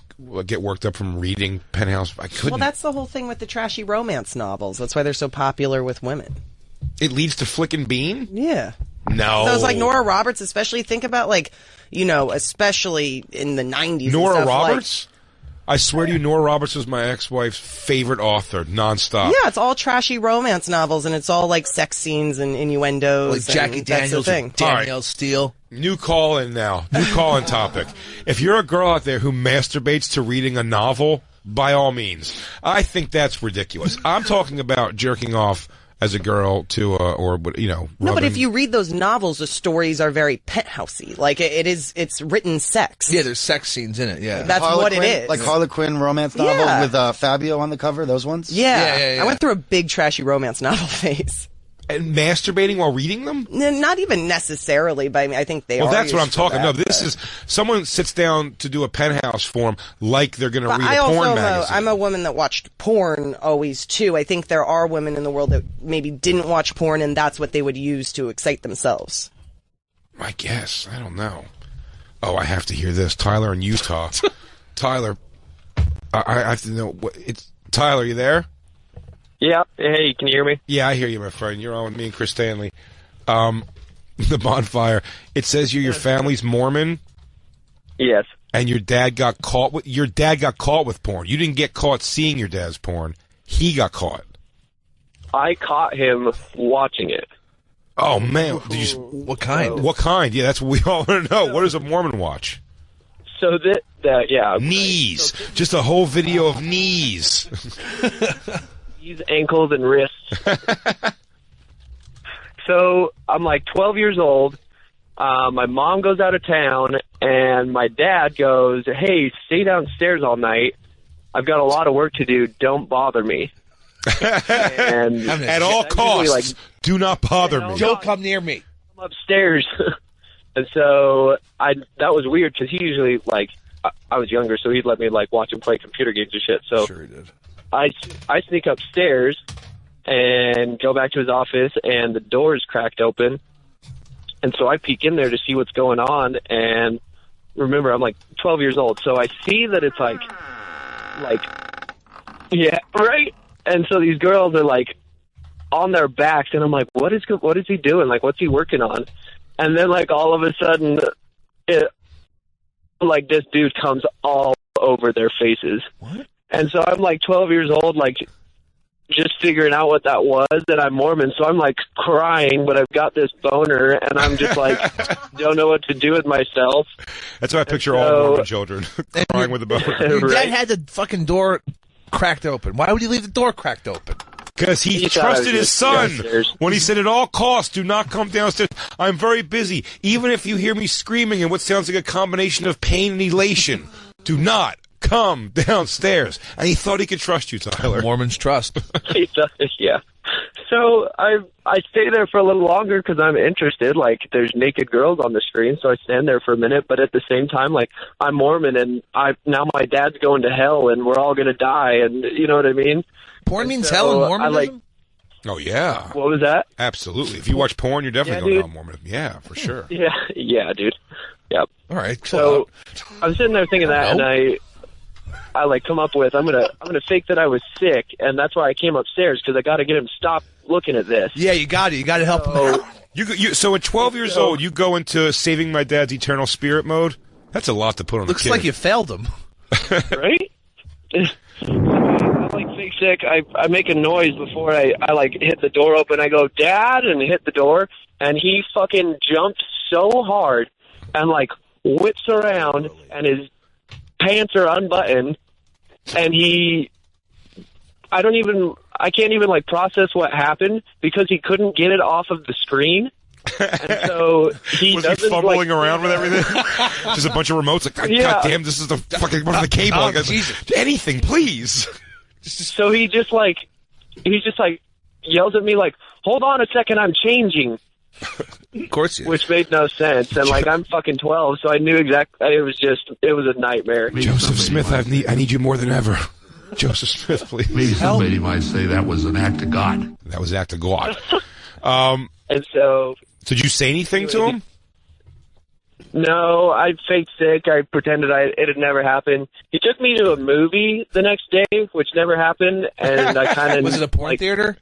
get worked up from reading Penthouse. I couldn't. Well, that's the whole thing with the trashy romance novels. That's why they're so popular with women. It leads to flicking bean? Yeah. No. Those like Nora Roberts, especially. Think about like, you know, especially in the 90s. Nora and stuff, Roberts? I swear to you, Nora Roberts was my ex-wife's favorite author, nonstop. Yeah, it's all trashy romance novels, and it's all like sex scenes and innuendos. Like Jackie and that's the Daniels thing. and Danielle Steele. New call-in now. New call-in topic. If you're a girl out there who masturbates to reading a novel, by all means. I think that's ridiculous. I'm talking about jerking off as a girl to, or, you know. No, but if you read those novels, the stories are very penthousey. Like, it's written sex. Yeah, there's sex scenes in it, yeah. That's what it is. Like Harlequin romance novel with Fabio on the cover, those ones? Yeah. I went through a big trashy romance novel phase. And masturbating while reading them? Not even necessarily, but I mean, I think they are. Well, that's what I'm used for talking that, No, this is, someone sits down to do a Penthouse form like they're going to read a porn magazine. I'm a woman that watched porn always, too. I think there are women in the world that maybe didn't watch porn, and that's what they would use to excite themselves. I guess. I don't know. Oh, I have to hear this. Tyler in Utah. Tyler, I have to know. Tyler, you there? Yeah. Hey, can you hear me? Yeah, I hear you, my friend. You're on with me and Chris Stanley. The Bonfire. It says your family's Mormon. Yes. And your dad got caught with porn. You didn't get caught seeing your dad's porn. He got caught. I caught him watching it. Oh man! What kind? What kind? Yeah, that's what we all want to know. What does a Mormon watch? So yeah. Knees. Just a whole video of knees. Knees, ankles, and wrists. So I'm like 12 years old. My mom goes out of town, and my dad goes, "Hey, stay downstairs all night. I've got a lot of work to do. Don't bother me." And at all costs, do not bother me. Don't come near me. I'm upstairs. And so that was weird because he usually, like, I was younger, so he'd let me, like, watch him play computer games and shit. So sure he did. I sneak upstairs and go back to his office, and the door is cracked open. And so I peek in there to see what's going on, and remember, I'm like 12 years old, so I see that it's like like, yeah, right? And so these girls are, like, on their backs, and I'm like, what is he doing? Like, what's he working on? And then, like, all of a sudden, like, this dude comes all over their faces. What? And so I'm, like, 12 years old, like, just figuring out what that was, and I'm Mormon, so I'm, like, crying, but I've got this boner, and I'm just, like, don't know what to do with myself. That's why I picture all Mormon children crying with a boner. Your dad had the fucking door cracked open. Why would he leave the door cracked open? Because he trusted his son when he said, at all costs, do not come downstairs. I'm very busy. Even if you hear me screaming in what sounds like a combination of pain and elation, do not come downstairs. And he thought he could trust you, Tyler. Mormons trust. Yeah. So I stay there for a little longer because I'm interested. Like, there's naked girls on the screen, so I stand there for a minute. But at the same time, like, I'm Mormon, and now my dad's going to hell, and we're all going to die, and you know what I mean? Porn means hell in Mormonism? Oh, yeah. What was that? Absolutely. If you watch porn, you're definitely going to hell in Mormonism. Yeah, for sure. Yeah, dude. Yep. All right. So I'm sitting there thinking that, and I like come up with I'm gonna fake that I was sick, and that's why I came upstairs, because I got to get him to stop looking at this. Yeah, you got to help him out. So at 12 years old, you go into saving my dad's eternal spirit mode. That's a lot to put on. Looks a kid. like you failed him, right? I'm like fake sick. I make a noise before I like hit the door open. I go, Dad, and hit the door, and he fucking jumped so hard and like whips around, and his pants are unbuttoned, and I can't even like process what happened because he couldn't get it off of the screen. And so was he fumbling around with everything? Just a bunch of remotes. Like, God damn, this is the fucking one of the cable. Anything, please. So he just like yells at me like, "Hold on a second, I'm changing." Of course, which made no sense. And like, I'm fucking 12, so I knew exactly. It was a nightmare. Joseph Smith, I need you more than ever. Joseph Smith, please. Maybe somebody might say that was an act of God. That was act of God. And so, did you say anything to him? No, I faked sick. I pretended it had never happened. He took me to a movie the next day, which never happened, and I kind of was it a porn theater?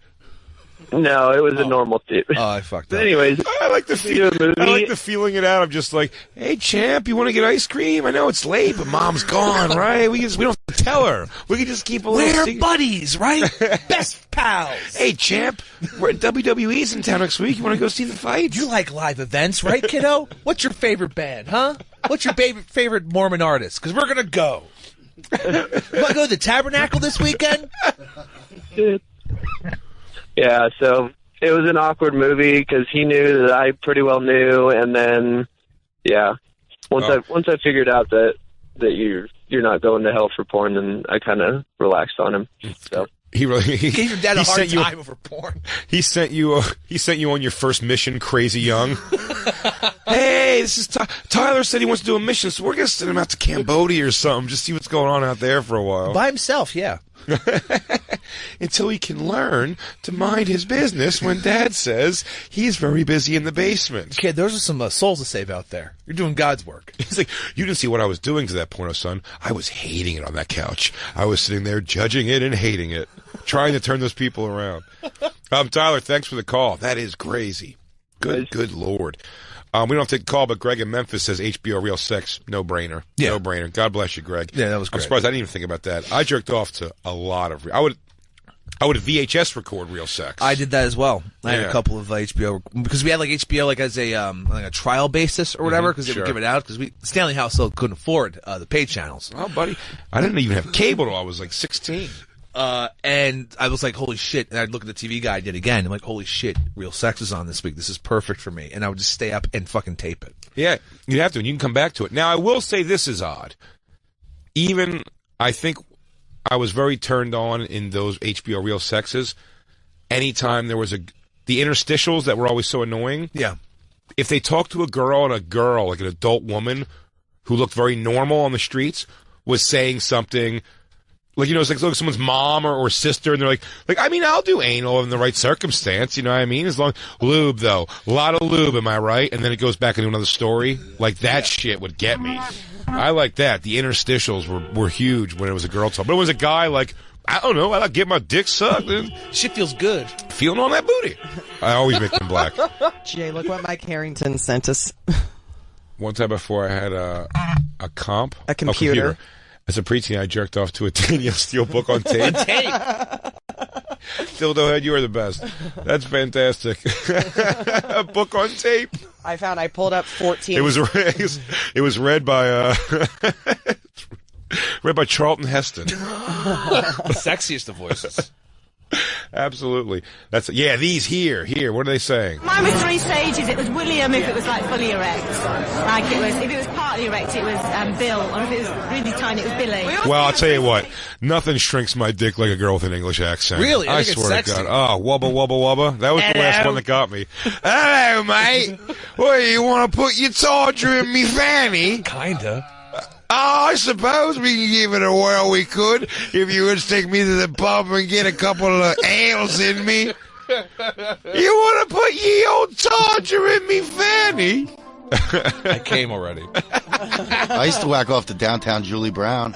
No, it was a normal theater. Oh, I fucked up. Anyways, I like the feeling it out. I'm just like, hey, champ, you want to get ice cream? I know it's late, but Mom's gone, right? We don't have to tell her. We can just keep a little. We're buddies, right? Best pals. Hey, champ, we're at WWE's in town next week. You want to go see the fight? You like live events, right, kiddo? What's your favorite band, huh? What's your favorite Mormon artist? Because we're gonna go. You want to go to the Tabernacle this weekend? Yeah, so it was an awkward movie because he knew that I pretty well knew, and then, yeah, once I figured out that you're not going to hell for porn, then I kind of relaxed on him. So he gave your dad a hard time over porn. He sent you on your first mission, crazy young. Hey, this is Tyler said he wants to do a mission, so we're gonna send him out to Cambodia or something, just see what's going on out there for a while. By himself, yeah. Until he can learn to mind his business when Dad says he's very busy in the basement. Kid, those are some souls to save out there. You're doing God's work. He's like, you didn't see what I was doing to that porno, son. I was hating it on that couch. I was sitting there judging it and hating it, trying to turn those people around. Tyler, thanks for the call. That is crazy. Good Lord. We don't have to take the call, but Greg in Memphis says HBO Real Sex, no-brainer. Yeah. No-brainer. God bless you, Greg. Yeah, that was great. I'm surprised I didn't even think about that. I jerked off to a lot of... I would VHS record Real Sex. I did that as well. I had a couple of HBO... Because we had like HBO like as a trial basis or whatever, because they would give it out, because Stanley House still couldn't afford the paid channels. Oh, buddy. I didn't even have cable till I was like 16. And I was like, holy shit. And I'd look at the TV guide, did again. I'm like, holy shit, Real Sex is on this week. This is perfect for me. And I would just stay up and fucking tape it. Yeah, you'd have to, and you can come back to it. Now, I will say this is odd. Even, I think I was very turned on in those HBO Real Sexes. Anytime there was the interstitials that were always so annoying. Yeah. If they talked to a girl, like an adult woman who looked very normal on the streets, was saying something Like, you know, it's like someone's mom or sister, and they're like, I mean, I'll do anal in the right circumstance, you know what I mean? As long lube, though. A lot of lube, am I right? And then it goes back into another story. Like, that shit would get me. I like that. The interstitials were huge when it was a girl talk. But it was a guy, like, I don't know, I like get my dick sucked. And shit feels good. Feeling on that booty. I always make them black. Jay, look what Mike Harrington sent us. One time before I had a computer. As a preteen, I jerked off to a Daniel Steele book on tape. Dildo Head, you are the best. That's fantastic. A book on tape. I pulled up 14. It was read by read by Charlton Heston. Sexiest of voices. Absolutely. These here. What are they saying? Mine was 3 stages. It was William if it was like fully erect. If it was partly erect, it was Bill. Or if it was really tiny, it was Billy. Well, I'll tell you what. Nothing shrinks my dick like a girl with an English accent. Really? I swear to God. Oh, wubba, wubba, wubba. That was the last one that got me. Hello, mate. What, you want to put your tawdry in me fanny? Kinda. Oh, I suppose we can give it a whirl. We could, if you would take me to the pub and get a couple of ales in me. You want to put ye old tawdry in me fanny? I came already. I used to whack off to downtown Julie Brown.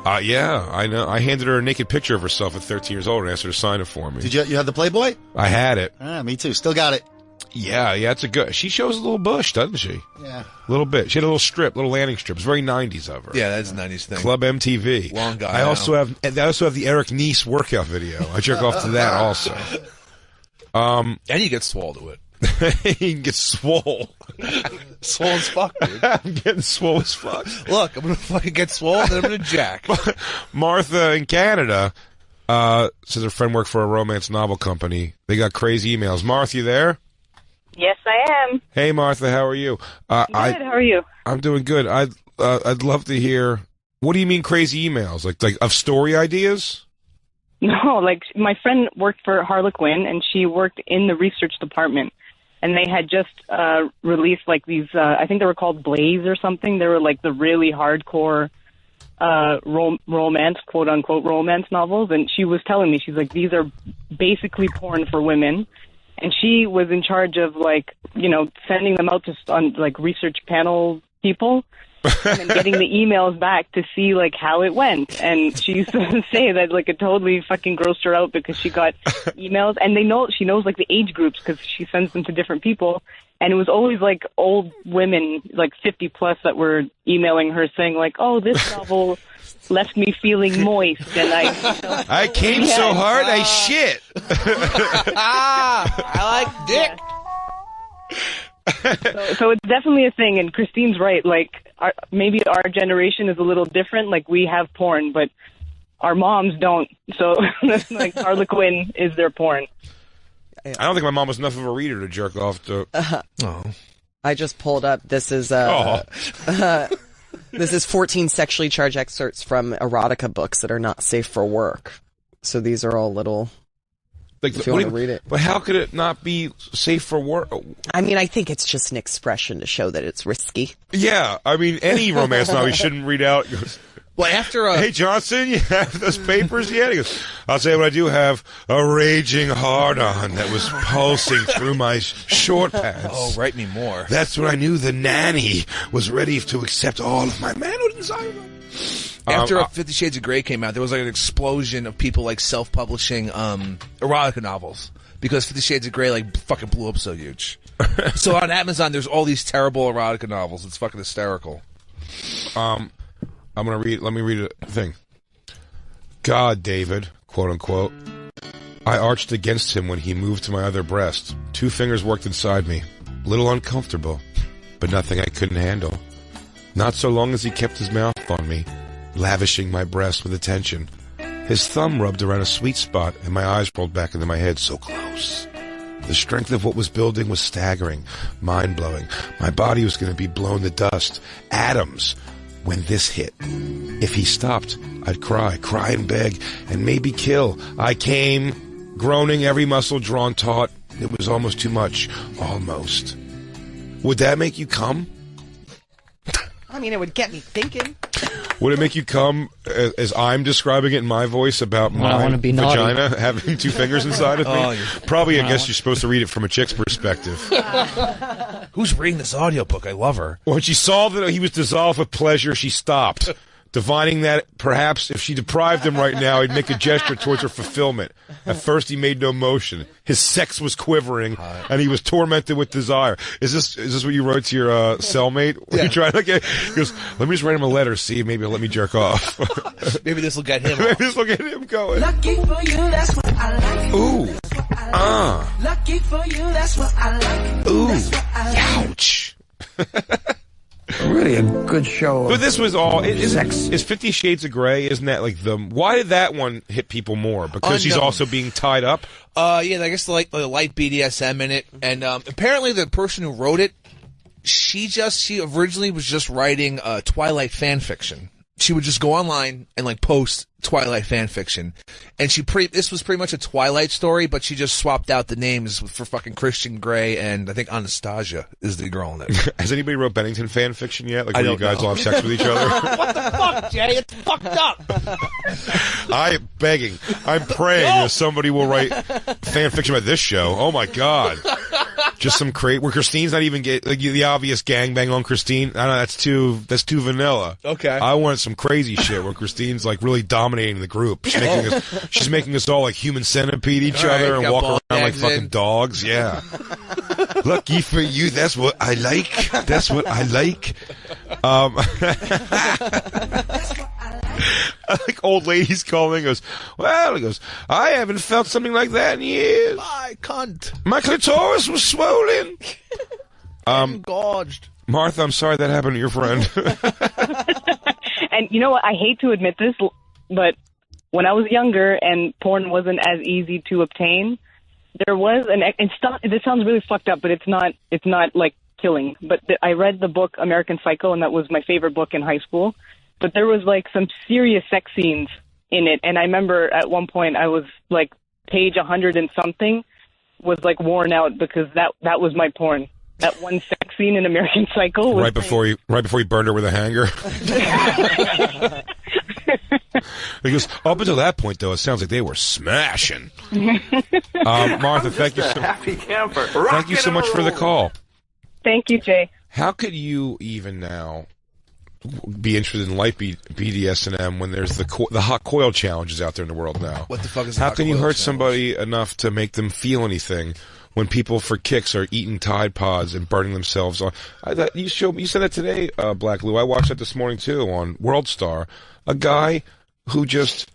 Yeah, I know. I handed her a naked picture of herself at 13 years old and asked her to sign it for me. Did you have the Playboy? I had it. Me too. Still got it. Yeah, it's a good. She shows a little bush, doesn't she? Yeah. A little bit. She had a little landing strip. It's very 90s of her. Yeah, that's a 90s thing. Club MTV. Long guy. I also have the Eric Nies workout video. I jerk off to that also. And you get swole to it. You can get swole. Swole as fuck, dude. I'm getting swole as fuck. Look, I'm gonna fucking get swole, then I'm gonna jack. Martha in Canada says her friend worked for a romance novel company. They got crazy emails. Martha, you there? Yes, I am. Hey, Martha, how are you? Good. How are you? I'm doing good. I'd love to hear. What do you mean crazy emails? Like of story ideas? No, like my friend worked for Harlequin, and she worked in the research department, and they had just released like these. I think they were called Blaze or something. They were like the really hardcore romance, quote unquote, romance novels. And she was telling me, she's like, these are basically porn for women. And she was in charge of, like, you know, sending them out to on like research panel people and then getting the emails back to see like how it went. And she used to say that like it totally fucking grossed her out because she got emails, and she knows like the age groups because she sends them to different people. And it was always like old women, like 50 plus, that were emailing her saying like, "Oh, this novel left me feeling moist, and I came so hard I shit." I like dick. So it's definitely a thing, and Christine's right. Like, maybe our generation is a little different. Like, we have porn, but our moms don't. So, like, Harlequin is their porn. I don't think my mom was enough of a reader to jerk off to. I just pulled up. This is this is 14 sexually charged excerpts from erotica books that are not safe for work. So these are all little. Like, if you want to read it. But how could it not be safe for work? I mean, I think it's just an expression to show that it's risky. Yeah, I mean, any romance novel you shouldn't read out. Well, after hey, Johnson, you have those papers yet? He goes, I'll tell you what, I do have a raging hard-on that was pulsing through my short pants. Oh, write me more. That's when I knew the nanny was ready to accept all of my manhood inside. After 50 Shades of Grey came out, there was like an explosion of people like self-publishing erotica novels because 50 Shades of Grey like fucking blew up so huge. So on Amazon, there's all these terrible erotica novels. It's fucking hysterical. Let me read a thing. God, David, quote unquote. I arched against him when he moved to my other breast. 2 fingers worked inside me. A little uncomfortable, but nothing I couldn't handle. Not so long as he kept his mouth on me, lavishing my breast with attention. His thumb rubbed around a sweet spot, and my eyes rolled back into my head so close. The strength of what was building was staggering, mind-blowing. My body was going to be blown to dust. Atoms. When this hit. If he stopped, I'd cry and beg, and maybe kill. I came, groaning, every muscle drawn taut. It was almost too much. Almost. Would that make you come? I mean, it would get me thinking. Would it make you come as I'm describing it in my voice about my vagina having 2 fingers inside of me? Probably, I guess you're supposed to read it from a chick's perspective. Who's reading this audiobook? I love her. When she saw that he was dissolved with pleasure, she stopped, divining that perhaps if she deprived him right now, he'd make a gesture towards her fulfillment. At first, he made no motion. His sex was quivering, and he was tormented with desire. Is this what you wrote to your cellmate? Yeah. You trying to get? He goes, let me just write him a letter, see if maybe he'll let me jerk off. Maybe this will get him. Maybe this will get him going. Lucky for you, that's what I like. Ooh. Lucky for you, that's what I like. Ooh. That's what I like. Ouch. Really a good show. But this was all is 50 Shades of Grey, isn't that like why did that one hit people more? Because he's also being tied up? Yeah, I guess the light BDSM in it. And apparently the person who wrote it, she originally was just writing Twilight fan fiction. She would just go online and like post Twilight fan fiction, and this was pretty much a Twilight story, but she just swapped out the names for fucking Christian Grey, and I think Anastasia is the girl in it. Has anybody wrote Bennington fan fiction yet? Like where you guys all have sex with each other? What the fuck, Jay? It's fucked up. I'm praying that somebody will write fan fiction about this show. Oh my god. Just some where Christine's not even get like the obvious gangbang on Christine. I don't know, that's too vanilla. Okay. I want some crazy shit where Christine's like really dominating the group. She's making us all like human centipede each other and walk around like fucking dogs. Yeah. Lucky for you, that's what I like. That's what I like. Like old ladies calling goes, well, he goes, I haven't felt something like that in years. My cunt. My clitoris was swollen. Engorged. Martha, I'm sorry that happened to your friend. And you know what? I hate to admit this, but when I was younger and porn wasn't as easy to obtain, there was this sounds really fucked up, but it's not like killing. But I read the book American Psycho, and that was my favorite book in high school. But there was like some serious sex scenes in it, and I remember at one point I was like page 100 and something was like worn out because that was my porn. That one sex scene in American Psycho was right before he burned her with a hanger. He goes, up until that point though, it sounds like they were smashing. Martha, thank you so much for the call. Thank you, Jay. How could you even now be interested in light BDSM when there's the hot coil challenges out there in the world now? What the fuck is How can you hurt somebody enough to make them feel anything when people for kicks are eating Tide Pods and burning themselves on? You said that today, Black Lou. I watched that this morning too on World Star. A guy who just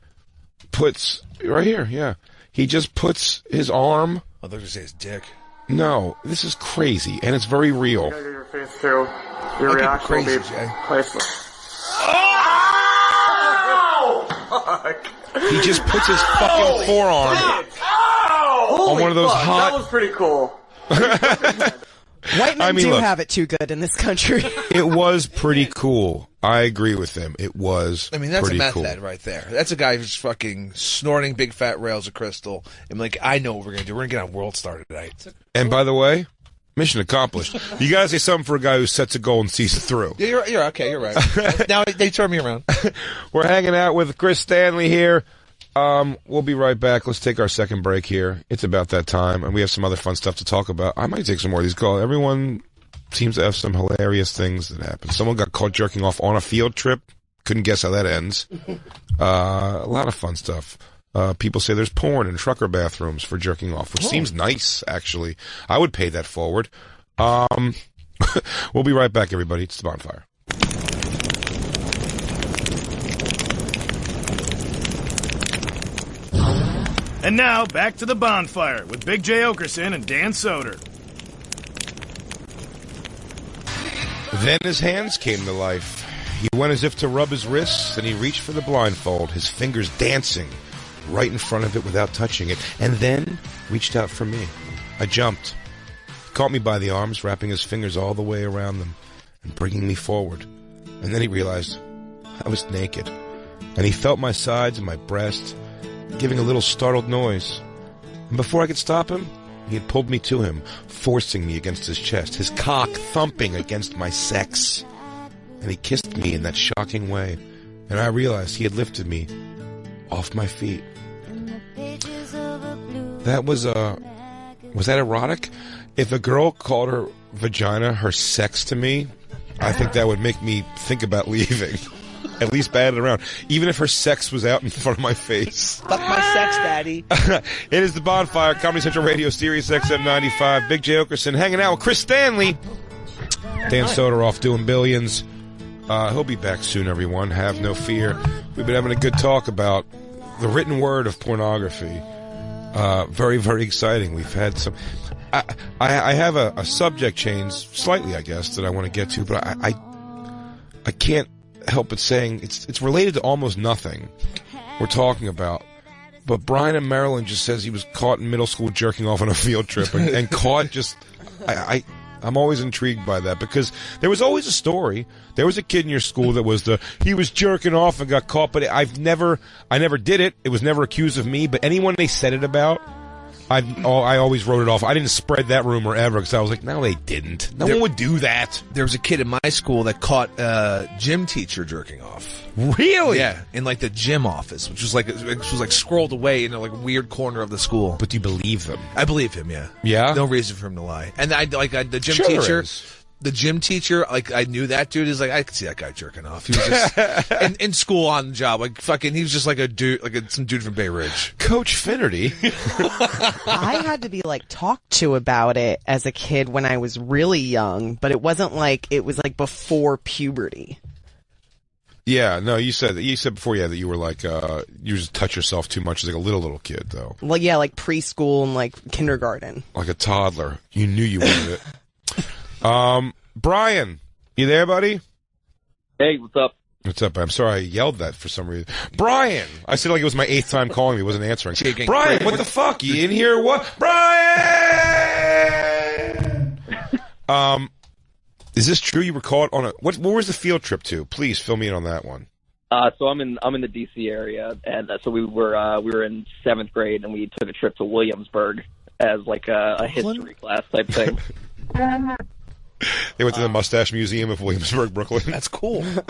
puts right here, yeah. He just puts his arm. Oh, they're gonna say his dick. No, this is crazy, and it's very real. You gotta get your face through. Your reaction will be priceless. He just puts his fucking forearm on one of those hot. That was pretty cool. White men do have it too good in this country. It was pretty cool. I agree with him. It was. I mean, that's a pretty meth cool. head right there. That's a guy who's fucking snorting big fat rails of crystal. I'm like, I know what we're gonna do. We're gonna get on World Star tonight. And by the way, mission accomplished. You gotta say something for a guy who sets a goal and sees it through. Yeah, you're okay. You're right. Now they turn me around. We're hanging out with Chris Stanley here. We'll be right back. Let's take our second break here. It's about that time, and we have some other fun stuff to talk about. I might take some more of these calls. Everyone seems to have some hilarious things that happen. Someone got caught jerking off on a field trip. Couldn't guess how that ends. A lot of fun stuff. People say there's porn in trucker bathrooms for jerking off, which seems nice, actually. I would pay that forward. We'll be right back, everybody. It's the Bonfire. And now, back to the Bonfire with Big J. Oakerson and Dan Soder. Then his hands came to life. He went as if to rub his wrists, and he reached for the blindfold, his fingers dancing right in front of it without touching it, and then reached out for me. I jumped. He caught me by the arms, wrapping his fingers all the way around them and bringing me forward. And then he realized I was naked, and he felt my sides and my breast, giving a little startled noise. And before I could stop him, he had pulled me to him, forcing me against his chest, his cock thumping against my sex. And he kissed me in that shocking way, and I realized he had lifted me off my feet. That was that erotic? If a girl called her vagina her sex to me, I think that would make me think about leaving. At least bat it around. Even if her sex was out in front of my face. Fuck my sex, daddy. It is the Bonfire, Comedy Central Radio, Sirius XM 95. Big J. Oakerson hanging out with Chris Stanley. Dan Soder off doing billions. He'll be back soon, everyone. Have no fear. We've been having a good talk about the written word of pornography. Very, very exciting. We've had some... I have a subject change, slightly, I guess, that I want to get to, but I can't help but saying it's related to almost nothing we're talking about. But Brian in Maryland just says he was caught in middle school jerking off on a field trip and caught just... I'm always intrigued by that because there was always a story. There was a kid in your school that was he was jerking off and got caught, but I never did it. It was never accused of me, but anyone they said it about, I always wrote it off. I didn't spread that rumor ever because I was like, no, they didn't. No one would do that. There was a kid in my school that caught a gym teacher jerking off. Really? Yeah, in like the gym office, which was like scrolled away in a like weird corner of the school. But do you believe them? I believe him. Yeah. Yeah. No reason for him to lie. And the gym Sure teacher. is. The gym teacher, like, I knew that dude. Is like, I could see that guy jerking off. He was just in school on the job, like fucking. He was just like a dude, some dude from Bay Ridge. Coach Finnerty. I had to be like talked to about it as a kid when I was really young, but it wasn't like it was like before puberty. Yeah, no, you said before, yeah, that you were like you just touch yourself too much as like a little kid, though. Well, yeah, like preschool and like kindergarten. Like a toddler. You knew you wanted it. Brian, you there, buddy? Hey, what's up? What's up? I'm sorry I yelled that for some reason. Brian! I said like it was my 8th time calling me. He wasn't answering. Brian, what the fuck? You in here? What? Brian! Is this true? You were caught on what was the field trip to? Please fill me in on that one. So I'm in the DC area, and so we were in 7th grade, and we took a trip to Williamsburg as like a history class type thing. They went to the Mustache Museum of Williamsburg, Brooklyn. That's cool. So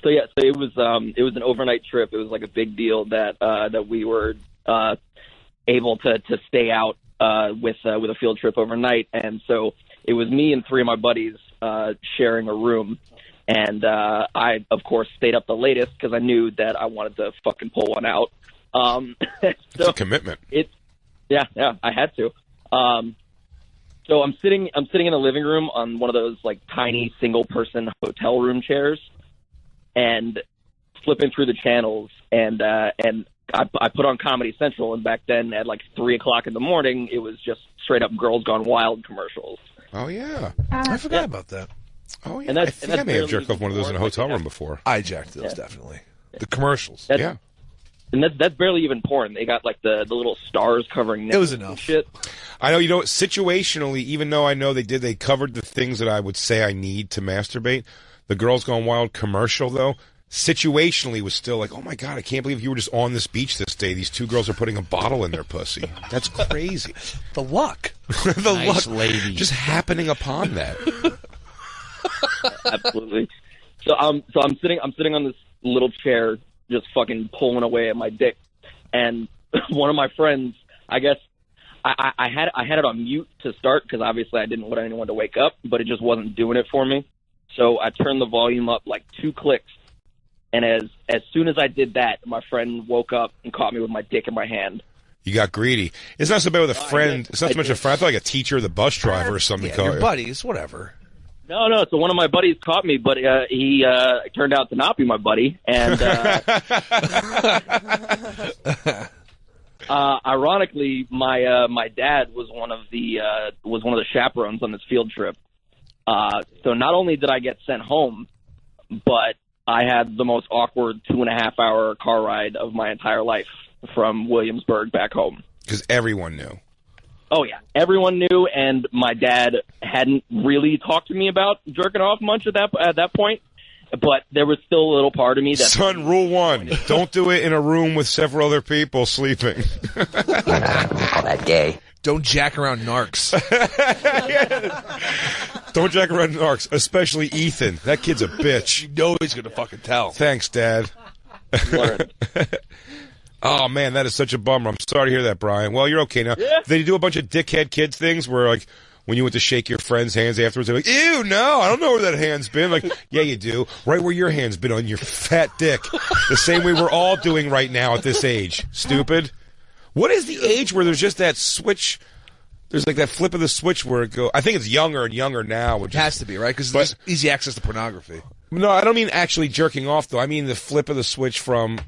it was an overnight trip. It was like a big deal that we were able to stay out with a field trip overnight, and so it was me and 3 of my buddies sharing a room, and I of course stayed up the latest because I knew that I wanted to fucking pull one out. It's a commitment. Yeah, I had to. So I'm sitting in the living room on one of those like tiny single person hotel room chairs, and flipping through the channels, and I put on Comedy Central, and back then at like 3:00 in the morning, it was just straight up Girls Gone Wild commercials. Oh yeah, I forgot about that. Oh yeah, I think I may have jerked off one of those in a hotel room before. I jacked those definitely. The commercials, yeah. And that's barely even porn. They got like the little stars covering. It was enough. Shit. I know, situationally, even though I know they covered the things that I would say I need to masturbate. The Girls Gone Wild commercial, though, situationally was still like, oh my God, I can't believe you were just on this beach this day. These 2 girls are putting a bottle in their pussy. That's crazy. The luck. The nice luck. lady. Just happening upon that. Absolutely. So I'm sitting on this little chair, just fucking pulling away at my dick, and one of my friends, I guess, I had it on mute to start because obviously I didn't want anyone to wake up, but it just wasn't doing it for me. So I turned the volume up like 2 clicks, and as soon as I did that, my friend woke up and caught me with my dick in my hand. You got greedy. It's not so bad with a friend. It's not so much a friend. I thought like a teacher, the bus driver, or something. Yeah, your buddies, whatever. No. So one of my buddies caught me, but he turned out to not be my buddy, and ironically, my dad was one of the chaperones on this field trip. So not only did I get sent home, but I had the most awkward 2.5-hour car ride of my entire life from Williamsburg back home. Because everyone knew. Oh, yeah. Everyone knew, and my dad hadn't really talked to me about jerking off much at that point, but there was still a little part of me that... Son, rule 1, don't do it in a room with several other people sleeping. That gay. Don't jack around narcs. Don't jack around in arcs, especially Ethan. That kid's a bitch. You know he's gonna fucking tell. Thanks, Dad. Oh man, that is such a bummer. I'm sorry to hear that, Brian. Well, you're okay now. Yeah. They do a bunch of dickhead kids things where, like, when you went to shake your friend's hands afterwards, they're like, "Ew, no, I don't know where that hand's been." Like, yeah, you do. Right where your hand's been, on your fat dick. The same way we're all doing right now at this age. Stupid. What is the age where there's just that switch? There's like that flip of the switch where it goes. I think it's younger and younger now. It has to be, right? Because there's easy access to pornography. No, I don't mean actually jerking off, though. I mean the flip of the switch from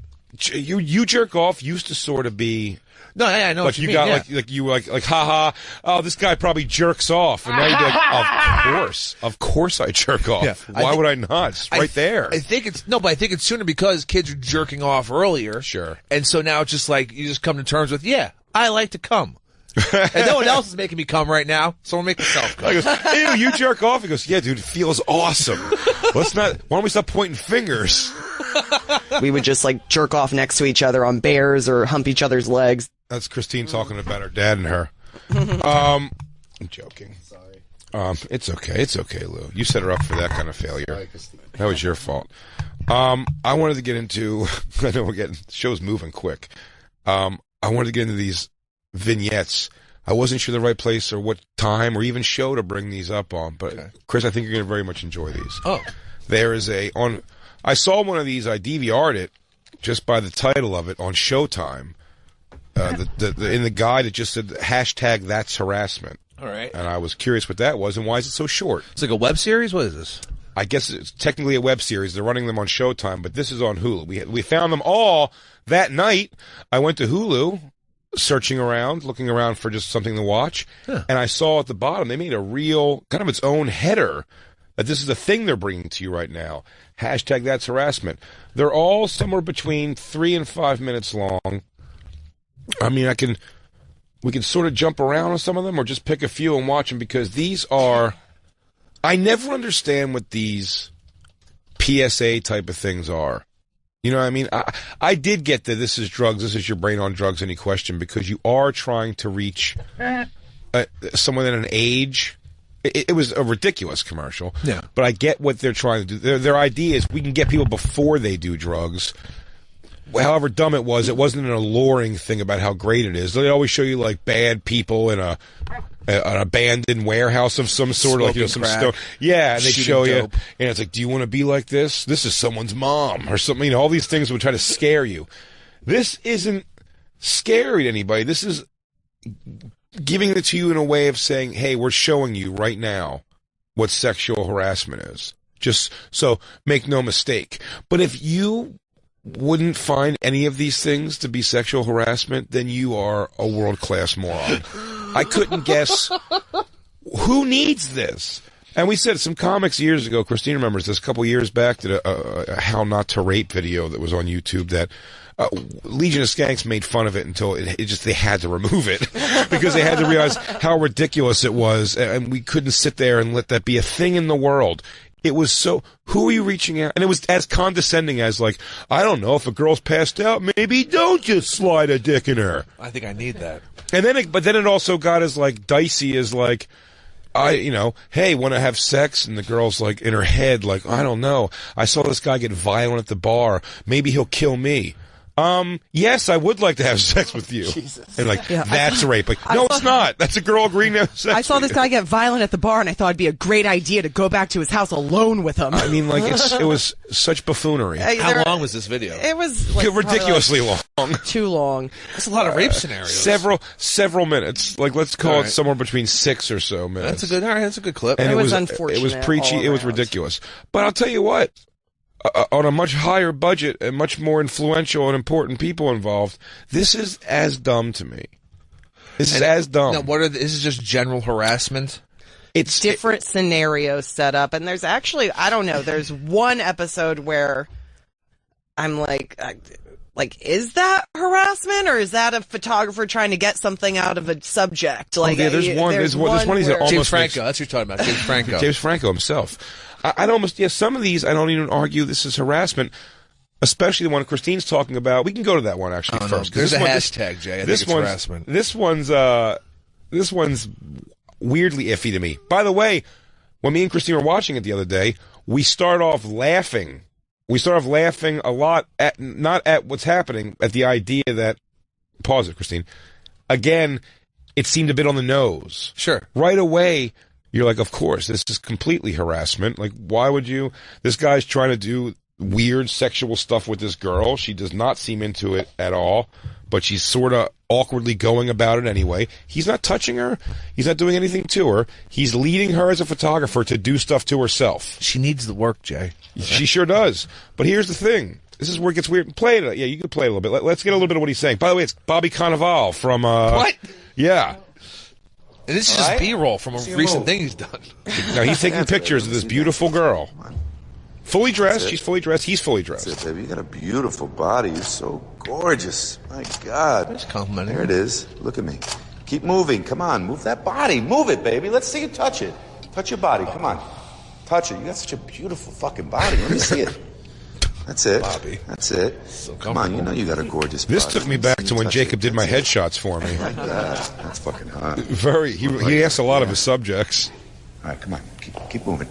you jerk off used to sort of be. No, I know. Like what you got mean, like you like haha. Oh, this guy probably jerks off, and now you'd be like, of course I jerk off. Yeah. Why would I not? It's right there. I think it's sooner because kids are jerking off earlier. Sure. And so now it's just like you just come to terms with, yeah, I like to come. And no one else is making me come right now, so I'll make myself come. I goes, ew, you jerk off? He goes, yeah, dude, it feels awesome. Why don't we stop pointing fingers? We would just like jerk off next to each other on bears or hump each other's legs. That's Christine talking about her dad and her. I'm joking. Sorry. It's okay. It's okay, Lou. You set her up for that kind of failure. That was your fault. I wanted to get into. I know the show's moving quick. I wanted to get into these vignettes. I wasn't sure the right place or what time or even show to bring these up on, but Chris, I think you're going to very much enjoy these. Oh, there is I saw one of these. I DVR'd it just by the title of it on Showtime. In the guide, it just said hashtag that's harassment. All right. And I was curious what that was and why is it so short? It's like a web series? What is this? I guess it's technically a web series. They're running them on Showtime, but this is on Hulu. We found them all that night. I went to Hulu, searching around, looking around for just something to watch, and I saw at the bottom they made a real, kind of its own header that this is a thing they're bringing to you right now. Hashtag that's harassment. They're all somewhere between 3 and 5 minutes long. I mean, we can sort of jump around on some of them or just pick a few and watch them because these are, I never understand what these PSA type of things are. You know what I mean? I did get that this is drugs, this is your brain on drugs, any question, because you are trying to reach someone at an age. It was a ridiculous commercial. Yeah. But I get what they're trying to do. Their idea is we can get people before they do drugs. However dumb it wasn't an alluring thing about how great it is. They always show you like bad people in an abandoned warehouse of some sort, like some stone. Yeah, and they show you, and it's like, do you want to be like this? This is someone's mom or something. All these things would try to scare you. This isn't scary to anybody. This is giving it to you in a way of saying, hey, we're showing you right now what sexual harassment is. Just so make no mistake. But if you wouldn't find any of these things to be sexual harassment, then you are a world-class moron. I couldn't guess who needs this. And we said some comics years ago, Christine remembers this, a couple years back, did a How Not to Rape video that was on YouTube that Legion of Skanks made fun of it until they had to remove it because they had to realize how ridiculous it was, and we couldn't sit there and let that be a thing in the world. It was so, who are you reaching out? And it was as condescending as like, I don't know, if a girl's passed out, maybe don't just slide a dick in her. I think I need that. And then it also got as like dicey as like, hey, want to have sex? And the girl's like in her head, like, I don't know. I saw this guy get violent at the bar. Maybe he'll kill me. Yes, I would like to have sex with you. Jesus. And like, that's rape. Like, no, it's not. That's a girl agreeing to have sex I saw this guy get violent at the bar, and I thought it'd be a great idea to go back to his house alone with him. I mean, like, it was such buffoonery. How long was this video? It was like ridiculously long. Too long. That's a lot of rape scenarios. Several minutes. Like, let's call it somewhere between 6 or so minutes. That's a good clip. And it was unfortunate. It was preachy. It was ridiculous. But I'll tell you what. On a much higher budget and much more influential and important people involved, this is as dumb to me. This is as dumb. Now, this is just general harassment? It's different scenarios set up, and there's actually, I don't know, there's one episode where I'm like, is that harassment, or is that a photographer trying to get something out of a subject? Like, there's one he's almost James Franco. That's what you're talking about. James Franco. James Franco himself. I'd almost, some of these I don't even argue this is harassment, especially the one Christine's talking about. We can go to that one actually first. There's a hashtag, Jay. I think it's harassment. This one's weirdly iffy to me. By the way, when me and Christine were watching it the other day, we start off laughing. We start off laughing a lot at, not at what's happening, at the idea that, pause it, Christine. Again, it seemed a bit on the nose. Sure. Right away, you're like, of course, this is completely harassment. Like, why would you? This guy's trying to do weird sexual stuff with this girl. She does not seem into it at all, but she's sort of awkwardly going about it anyway. He's not touching her. He's not doing anything to her. He's leading her as a photographer to do stuff to herself. She needs the work, Jay. She sure does. But here's the thing. This is where it gets weird. Play it. Yeah, you can play it a little bit. Let's get a little bit of what he's saying. By the way, it's Bobby Cannavale from... What? Yeah. And this is just B-roll from a recent thing he's done. Now, he's taking pictures of this beautiful girl. Fully dressed. She's fully dressed. He's fully dressed. That's it, baby. You got a beautiful body. You're so gorgeous. My God. Just complimenting. There it is. Look at me. Keep moving. Come on. Move that body. Move it, baby. Let's see you touch it. Touch your body. Come on. Touch it. You got such a beautiful fucking body. Let me see it. That's it. Bobby. That's it. So come on. You know you got a gorgeous body. This took me back to when Jacob did my headshots for me. My God. That's fucking hot. He asked a lot of his subjects. All right, come on. Keep moving.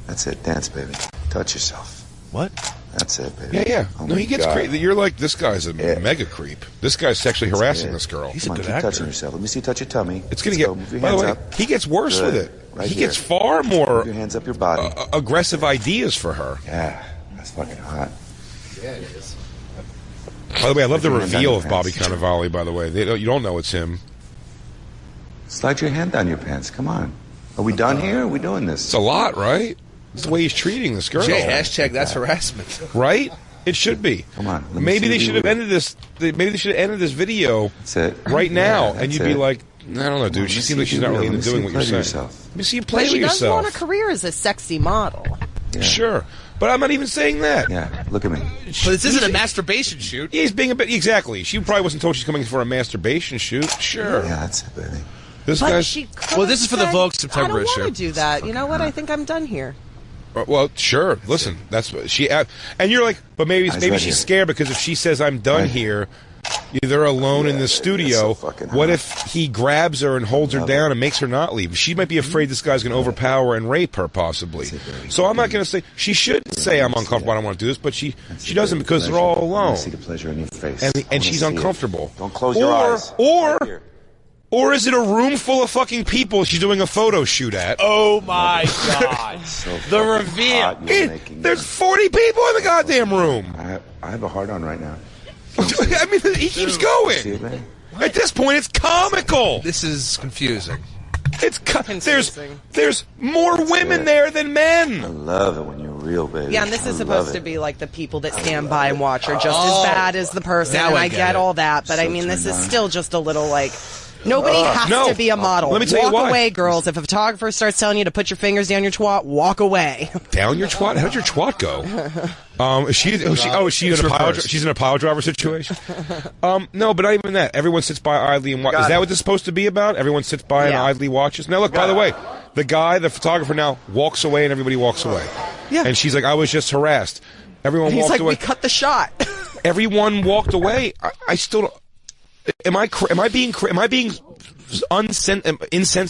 That's it. Dance, baby. Touch yourself. What? That's it, baby. Yeah. Oh No, he gets crazy. You're like, this guy's a mega creep. This guy's sexually harassing this girl. Come on, keep touching yourself. Let me see you touch your tummy. It's going to get... Move your By the hands way, up. he gets worse Good. with it. Right He here. gets far more... Move your hands up your body. Aggressive ideas for her. Yeah, that's fucking hot. Yeah, it is. By the way, I love the reveal of Bobby Cannavale, by the way. You don't know it's him. Slide your hand down your pants. Come on. Are we done here? Or are we doing this? It's a lot, right? It's the way he's treating this girl. Jay, hashtag that's harassment. Right? It should be. Come on. Maybe they should have ended this. Maybe they should have ended this video right now, and you'd be like, I don't know, dude. She seems like she's not really into doing what you're saying. Let me see you play But with she does yourself. want a career as a sexy model. Sure, but I'm not even saying that. Yeah, look at me. But this isn't a masturbation shoot. He's being a bit exactly. She probably wasn't told she's coming for a masturbation shoot. Sure. Yeah, that's it, baby. This But guy's. she could Well, this is for the say, Vogue September I don't issue. want to do that. You know what? I think I'm done here. Well, sure. Listen, that's what she. And you're like, but maybe right here. she's scared because if she says I'm done here, they're alone in the studio. What if he grabs her and holds her down and makes her not leave? She might be afraid this guy's going to overpower and rape her, possibly. So I'm not going to say she should say I'm uncomfortable. I don't want to do this, but she doesn't because they're all alone. See the pleasure in your face. And she's uncomfortable. Don't close your eyes. Or is it a room full of fucking people she's doing a photo shoot at? Oh my God! The reveal. There's 40 people in the goddamn room. I have a heart on right now. I mean, he keeps going. At this point, it's comical. This is confusing. It's there's more women there than men. I love it when you're real, baby. Yeah, and this is I supposed love to it. be like the people that stand by and watch are just as bad as the person, Now and I I get get it. all that, but I mean, this is still just a little like... Nobody has to be a model. Let me tell you walk why. away, girls. If a photographer starts telling you to put your fingers down your twat, walk away. Down your twat? How'd your twat go? She's in a pile driver situation? No, but not even that. Everyone sits by idly and watches. Is that what this is supposed to be about? Everyone sits by and idly watches? Now, look, by the way, the photographer now walks away and everybody walks away. Yeah. And she's like, I was just harassed. Everyone He's walked like, away. we cut the shot. Everyone walked away. I still don't. Am I being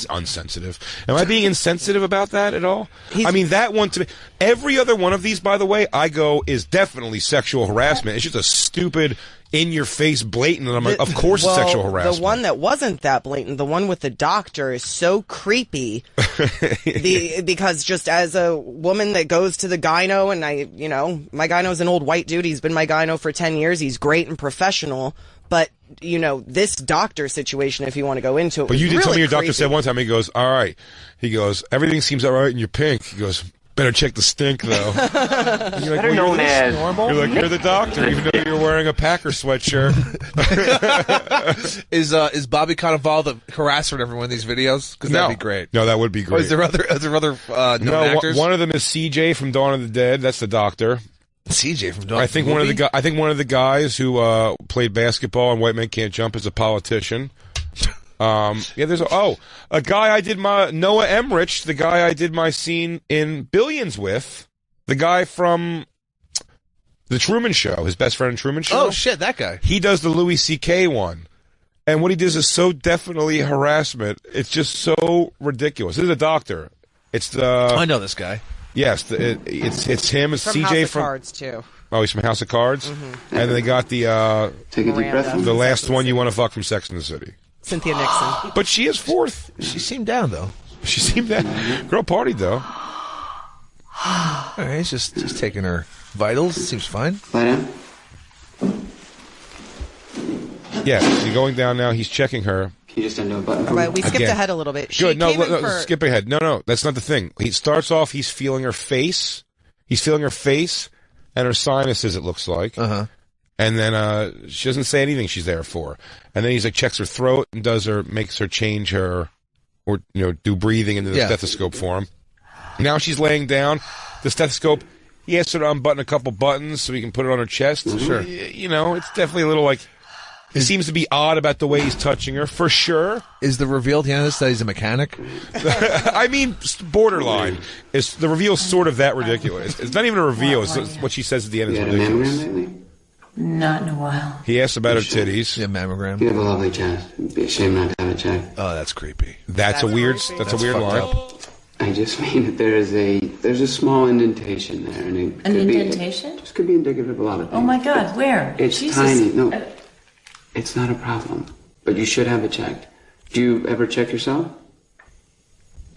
insensitive? Am I being insensitive about that at all? I mean, that one to me. Every other one of these, by the way, I go is definitely sexual harassment. It's just a stupid, in-your-face, blatant. And I'm like, of course, it's sexual harassment. The one that wasn't that blatant, the one with the doctor, is so creepy. Because just as a woman that goes to the gyno, and my gyno's an old white dude. He's been my gyno for 10 years. He's great and professional. But, this doctor situation, if you want to go into it, but you did really tell me your doctor creepy. said one time, he goes, all right. He goes, everything seems all right in your pink. He goes, better check the stink, though. And you're like, Better known as normal. You're like, you're the doctor, even though you're wearing a Packer sweatshirt. Is Bobby Cannavale the harasser in every one of these videos? Because that'd be great. No, that would be great. Or is there other known actors? One of them is CJ from Dawn of the Dead. That's the doctor. CJ from Dawn. I think one of the guys who played basketball on White Men Can't Jump is a politician. There's a guy I did Noah Emmerich, the guy I did my scene in Billions with, the guy from The Truman Show, his best friend in Truman Show. Oh shit, that guy. He does the Louis C.K. one. And what he does is so definitely harassment. It's just so ridiculous. This is a doctor. It's the. I know this guy. Yes, it's him. It's From CJ House of from Cards too. Oh, he's from House of Cards, and then they got the Take a deep breath. the last one you want to fuck from Sex and the City. Cynthia Nixon. But she is fourth. She seemed down though. She seemed down. Girl partied though. All right, he's just taking her vitals. Seems fine. Lie down. Yeah, she's going down now. He's checking her. Can you just undo a button? All right, we skipped Again. ahead a little bit. Good. No, came in for- skip ahead. No, that's not the thing. He starts off. He's feeling her face. He's feeling her face and her sinuses. It looks like. Uh-huh. And then she doesn't say anything she's there for. And then he's like checks her throat and makes her change her, or do breathing into the stethoscope for him. Now she's laying down. The stethoscope. He asks her to unbutton a couple buttons so he can put it on her chest. Sure. It's definitely a little like. He seems to be odd about the way he's touching her, for sure. Is the reveal at the end of this that he's a mechanic? I mean, borderline. The reveal is sort of that ridiculous. It's not even a reveal. It's what she says at the end is ridiculous. Not in a while. He asks about her titties. Yeah, mammogram. You have a lovely chest. It'd be a shame not to have it checked. Oh, that's creepy. That's a weird line. Up. I just mean that there's a small indentation there, and it An could be, indentation? just could be indicative of a lot of things. Oh my God, where? It's Jesus. tiny. No, it's not a problem. But you should have it checked. Do you ever check yourself?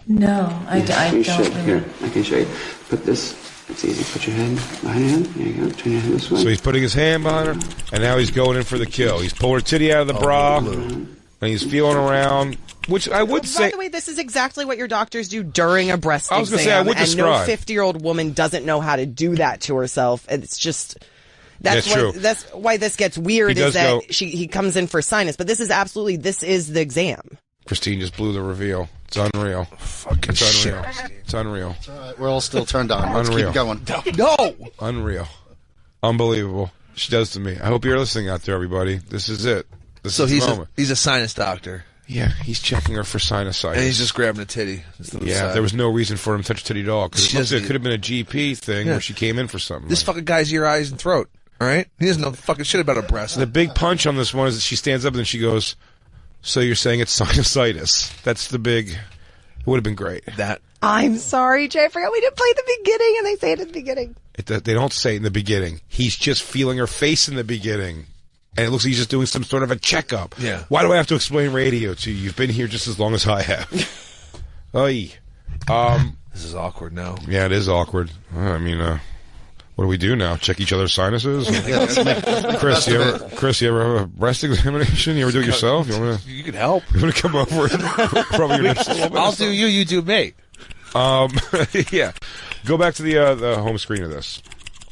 No, I You don't. should. Really. Here, I can show you. Put this. It's easy. Put your head behind your head. There you go. Turn your head this way. So he's putting his hand behind her, and now he's going in for the kill. He's pulling her titty out of the bra, and he's feeling around. Which I would say. By the way, this is exactly what your doctors do during a breast exam. I was going to say, I would and describe. no 50-year-old woman doesn't know how to do that to herself. It's just. That's true. That's why this gets weird. He Is does go- that he comes in for sinus, but this is the exam. Christine just blew the reveal. It's unreal. Fucking It's unreal. It's unreal. It's all right. We're all still turned on. Let's Unreal. keep going. No! Unreal. Unbelievable. She does to me. I hope you're listening out there, everybody. This is it. This So is the he's moment. a sinus doctor. Yeah, he's checking her for sinusitis. And he's just grabbing a titty. Yeah, there was no reason for him to touch a titty at all. She Because it doesn't- could have been a GP thing where she came in for something. This fucking guy's ear, eyes, and throat. All right? He doesn't know fucking shit about a breast. The big punch on this one is that she stands up and then she goes, "So you're saying it's sinusitis?" That's the big. It would have been great. I'm sorry, Jay. I forgot we didn't play the beginning, and they say it at the beginning. They don't say it in the beginning. He's just feeling her face in the beginning. And it looks like he's just doing some sort of a checkup. Yeah. Why do I have to explain radio to you? You've been here just as long as I have. Oy. This is awkward now. Yeah, it is awkward. I mean, what do we do now? Check each other's sinuses? Chris, you ever have a breast examination? You ever do it yourself? You could help. You want to come over and rub your nips a little bit? I'll do you, you do me. Yeah. Go back to the home screen of this.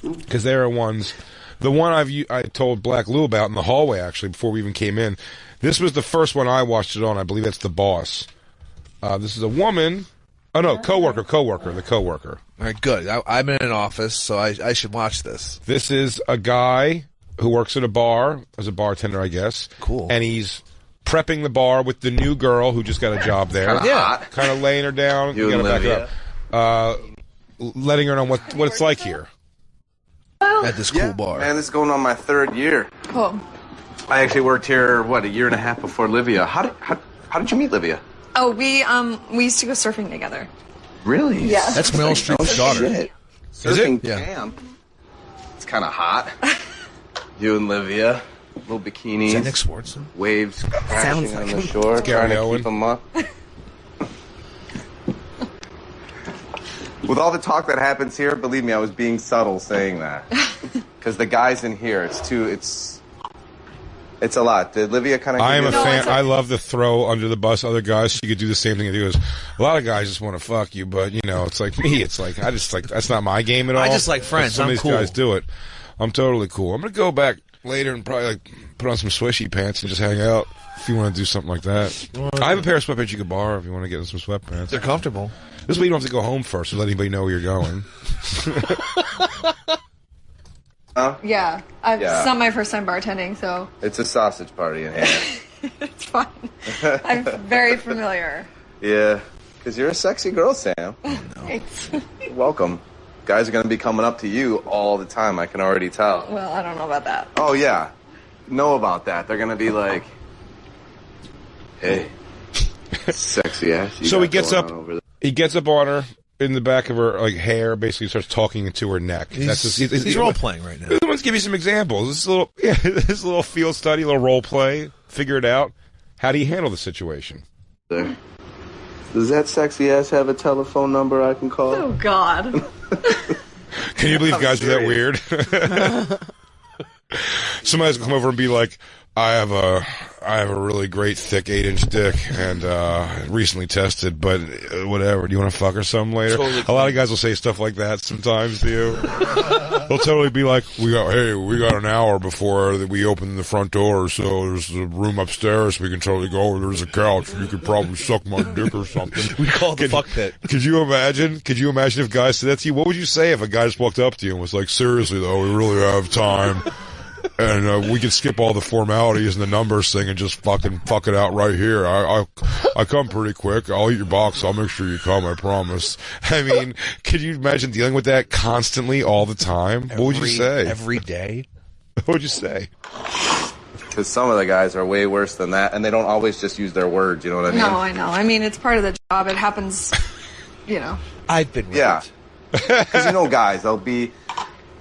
Because there are ones. The one I told Black Lou about in the hallway, actually, before we even came in. This was the first one I watched it on. I believe that's The Boss. This is a woman. Oh, no, the coworker. All right, good. I'm in an office, so I should watch this. This is a guy who works at a bar, as a bartender, I guess. Cool. And he's prepping the bar with the new girl who just got a job there. Kind of laying her down. You gotta and back Olivia. her up. Letting her know what it's like here. At this cool bar. Man, this is going on my third year. Cool. I actually worked here, a year and a half before Livia. How did you meet Livia? Oh, we used to go surfing together. Really? Yeah. That's Meryl Streep's daughter. Shit. Is it? Surfing Yeah. camp. It's kind of hot. You and Livia, little bikinis. Is that Nick Swartzen? Waves crashing Sounds on like the shore, Gary trying to Owen. keep them up. With all the talk that happens here, believe me, I was being subtle saying that. Because the guys in here, it's a lot. Did Livia kind of? I am a fan. I love to throw under the bus other guys. So you could do the same thing. He goes, a lot of guys just want to fuck you, but it's like me. It's like that's not my game at all. I just like friends. But some I'm of these cool. guys do it. I'm totally cool. I'm gonna go back later and probably put on some swishy pants and just hang out. If you want to do something like that, I have a pair of sweatpants you could borrow if you want to get in some sweatpants. They're comfortable. This way you don't have to go home first and let anybody know where you're going. Yeah. It's not my first time bartending, so It's a sausage party in here. it's fun. I'm very familiar. Yeah, because you're a sexy girl, Sam. Thanks. Welcome. Guys are going to be coming up to you all the time. I can already tell. Well, I don't know about that. Oh, yeah. Know about that. They're going to be like, hey, sexy ass. you So he got gets going up. on over there. He gets up on her in the back of her hair, basically starts talking into her neck. He's role playing right now. Let's give you some examples. This little field study, a little role play. Figure it out. How do you handle the situation? Does that sexy ass have a telephone number I can call? Oh God. Can you believe guys are that weird? Somebody's gonna come over and be like, I have a really great thick 8-inch dick and recently tested, but whatever. Do you want to fuck or something later? A lot of guys will say stuff like that sometimes to you. They'll totally be like, we got an hour before we open the front door, so there's a room upstairs. We can totally go over. There's a couch. You could probably suck my dick or something. We call it the fuck pit. Could you imagine? If guys said that to you? What would you say if a guy just walked up to you and was like, seriously though, we really have time. And we could skip all the formalities and the numbers thing and just fucking fuck it out right here. I come pretty quick. I'll eat your box. I'll make sure you come. I promise. I mean, could you imagine dealing with that constantly all the time? What would you say? Every day? What would you say? Because some of the guys are way worse than that, and they don't always just use their words. You know what I mean? No, I know. I mean, it's part of the job. It happens. I've been raped. Yeah. Because guys, they'll be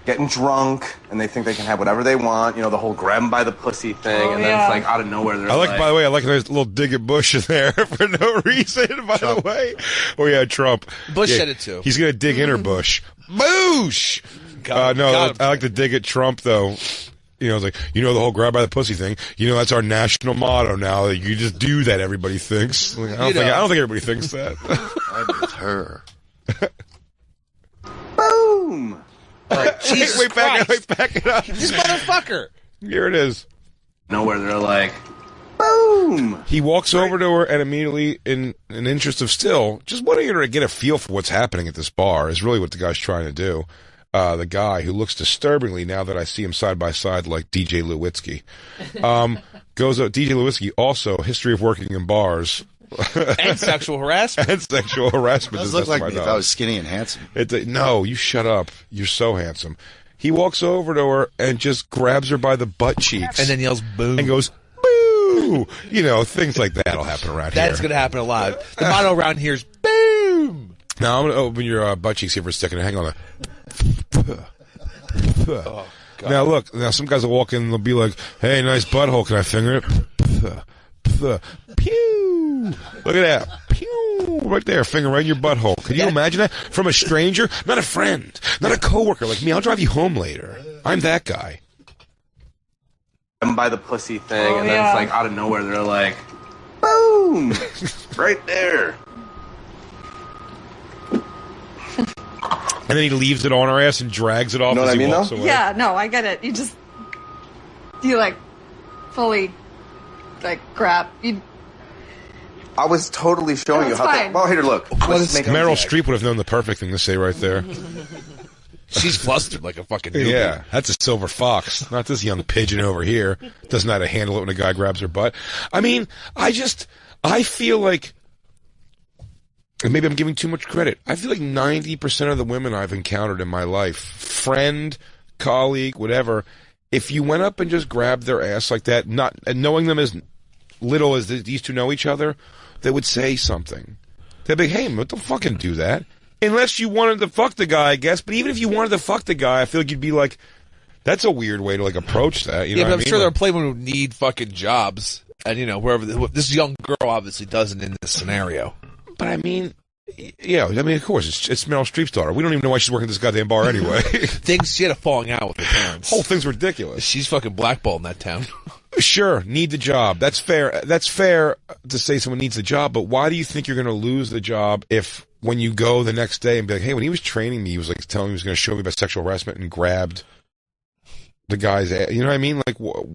getting drunk and they think they can have whatever they want, the whole grab 'em by the pussy thing, and then it's like out of nowhere they're by the way, I like a nice little dig at Bush in there for no reason, by the way. Oh yeah, Trump. Bush said it too. He's gonna dig in her bush. Boosh! I like to dig at Trump though. It's like, the whole grab by the pussy thing. That's our national motto now. That you just do that, everybody thinks. I don't think everybody thinks that. I'm with her. Boom! Jesus wait, back it up. This motherfucker. Here it is. Where they're like, boom! He walks over to her and immediately, in an interest of still, just wanting her to get a feel for what's happening at this bar is really what the guy's trying to do. The guy who looks disturbingly, now that I see him side by side, like DJ Lewitsky, goes up. DJ Lewitsky, also history of working in bars. And sexual harassment. It does look like me if I was skinny and handsome. No, you shut up. You're so handsome. He walks over to her and just grabs her by the butt cheeks. And then yells, boo. And goes, boo! Things like that will happen around here. That's going to happen a lot. The motto around here is, boom! Now, I'm going to open your butt cheeks here for a second and hang on. Oh, God. Now, look. Now, some guys will walk in and they'll be like, hey, nice butthole. Can I finger it? Pew! Look at that. Pew! Right there, finger right in your butthole. Can you imagine that? From a stranger? Not a friend. Not a coworker like me. I'll drive you home later. I'm that guy. I'm by the pussy thing, and then it's like out of nowhere they're like, boom! Right there. And then he leaves it on her ass and drags it off as he walks away. Yeah, no, I get it. You fully grab. I was totally showing you how. Well, here, look. Meryl Streep would have known the perfect thing to say right there. She's flustered like a fucking newbie. Yeah, that's a silver fox, not this young pigeon over here. Doesn't know how to handle it when a guy grabs her butt. I mean, I feel like, and maybe I'm giving too much credit, I feel like 90% of the women I've encountered in my life, friend, colleague, whatever, if you went up and just grabbed their ass like that, and knowing them as little as these two know each other, they would say something. They'd be like, hey, what the fucking do that? Unless you wanted to fuck the guy, I guess. But even if you wanted to fuck the guy, I feel like you'd be like, that's a weird way to approach that. You know but I'm sure there are plenty who need fucking jobs. And, wherever this young girl obviously doesn't in this scenario. But I mean, of course, it's Meryl Streep's daughter. We don't even know why she's working at this goddamn bar anyway. She had a falling out with her parents. Whole thing's ridiculous. She's fucking blackballed in that town. Sure, need the job. That's fair. That's fair to say someone needs the job, but why do you think you're going to lose the job if when you go the next day and be like, hey, when he was training me, he was telling me he was going to show me about sexual harassment and grabbed the guy's ass. You know what I mean?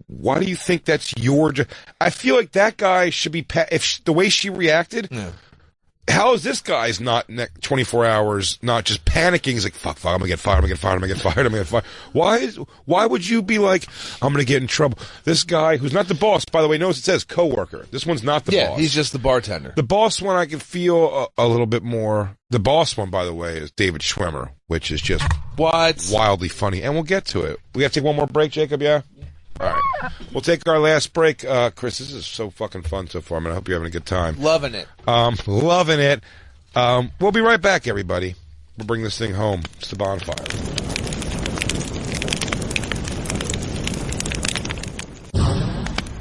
Why do you think that's your job? I feel like that guy should be, the way she reacted, how is this guy's not 24 hours, not just panicking? He's like, fuck, I'm gonna get fired, I'm gonna get fired. Why would you be like, I'm gonna get in trouble? This guy, who's not the boss, by the way, notice it says coworker. This one's not the boss. Yeah, he's just the bartender. The boss one I can feel a little bit more. The boss one, by the way, is David Schwimmer, which is just wildly funny. And we'll get to it. We have to take one more break, Jacob, yeah? All right. We'll take our last break. Chris, this is so fucking fun so far, man. I hope you're having a good time. Loving it. Loving it. We'll be right back, everybody. We'll bring this thing home. It's the Bonfire.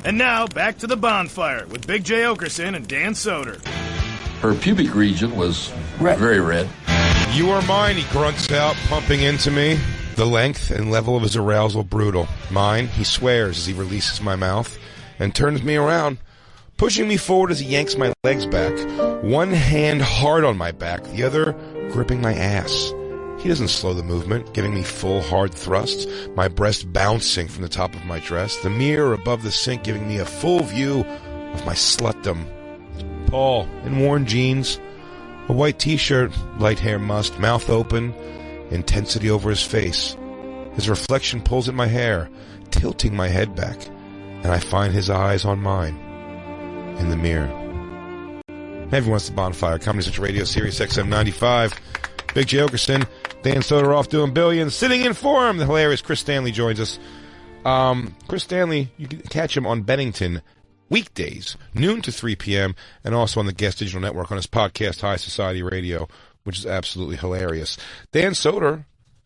And now, back to the Bonfire with Big J. Oakerson and Dan Soder. Her pubic region was very red. You are mine, he grunts out, pumping into me. The length and level of his arousal brutal. Mine, he swears as he releases my mouth and turns me around, pushing me forward as he yanks my legs back. One hand hard on my back, the other gripping my ass. He doesn't slow the movement, giving me full hard thrusts, my breast bouncing from the top of my dress, the mirror above the sink giving me a full view of my slutdom. Paul, in worn jeans, a white t-shirt, light hair mussed, mouth open, intensity over his face. His reflection pulls at my hair, tilting my head back, and I find his eyes on mine in the mirror. Everyone's the Bonfire, Comedy Central Radio, Sirius XM 95. Big J. Oakerson, Dan Soder off doing billions, sitting in for him. The hilarious Chris Stanley joins us. Chris Stanley, you can catch him on Bennington weekdays, noon to 3 p.m., and also on the Guest Digital Network on his podcast, High Society Radio, which is absolutely hilarious. Dan Soder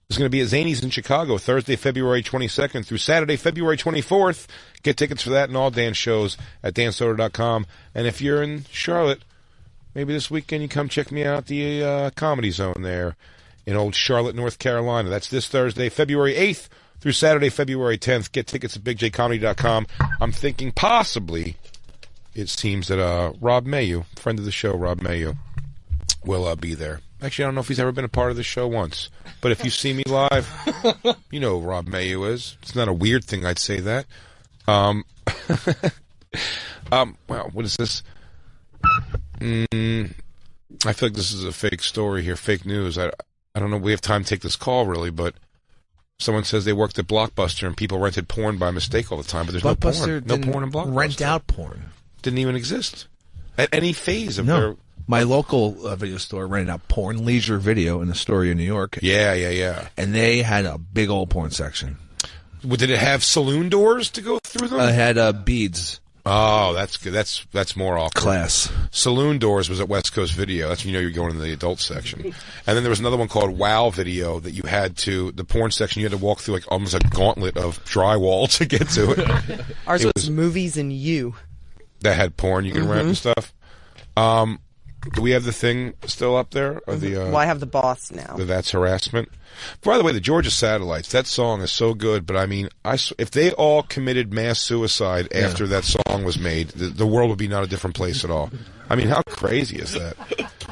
is going to be at Zanies in Chicago Thursday, February 22nd through Saturday, February 24th. Get tickets for that and all Dan's shows at dansoder.com. And if you're in Charlotte, maybe this weekend you come check me out at the Comedy Zone there in old Charlotte, North Carolina. That's this Thursday, February 8th through Saturday, February 10th. Get tickets at bigjcomedy.com. I'm thinking possibly, it seems that Rob Mayu, friend of the show, Rob Mayu, will be there. Actually, I don't know if he's ever been a part of the show once. But if you see me live, you know who Rob Mayu is. It's not a weird thing I'd say that. Well, what is this? I feel like this is a fake story here, fake news. I don't know if we have time to take this call, really, but someone says they worked at Blockbuster and people rented porn by mistake all the time, but there's no porn. No porn in Blockbuster. Rent out porn. Didn't even exist at any phase of their... My local video store rented out porn, Leisure Video, in Astoria, New York. Yeah. And they had a big old porn section. Well, did it have saloon doors to go through them? It had beads. Oh, that's good. That's more awkward. Class. Saloon Doors was at West Coast Video. That's when you know you're going into the adult section. And then there was another one called Wow Video that you had to, the porn section, you had to walk through like almost a gauntlet of drywall to get to it. Ours was Movies and You. That had porn you can rent and stuff. Do we have the thing still up there? Or the, well, I have the Boss now. That's Harassment. By the way, the Georgia Satellites, that song is so good, but I mean, if they all committed mass suicide after that song was made, the world would be not a different place at all. I mean, how crazy is that?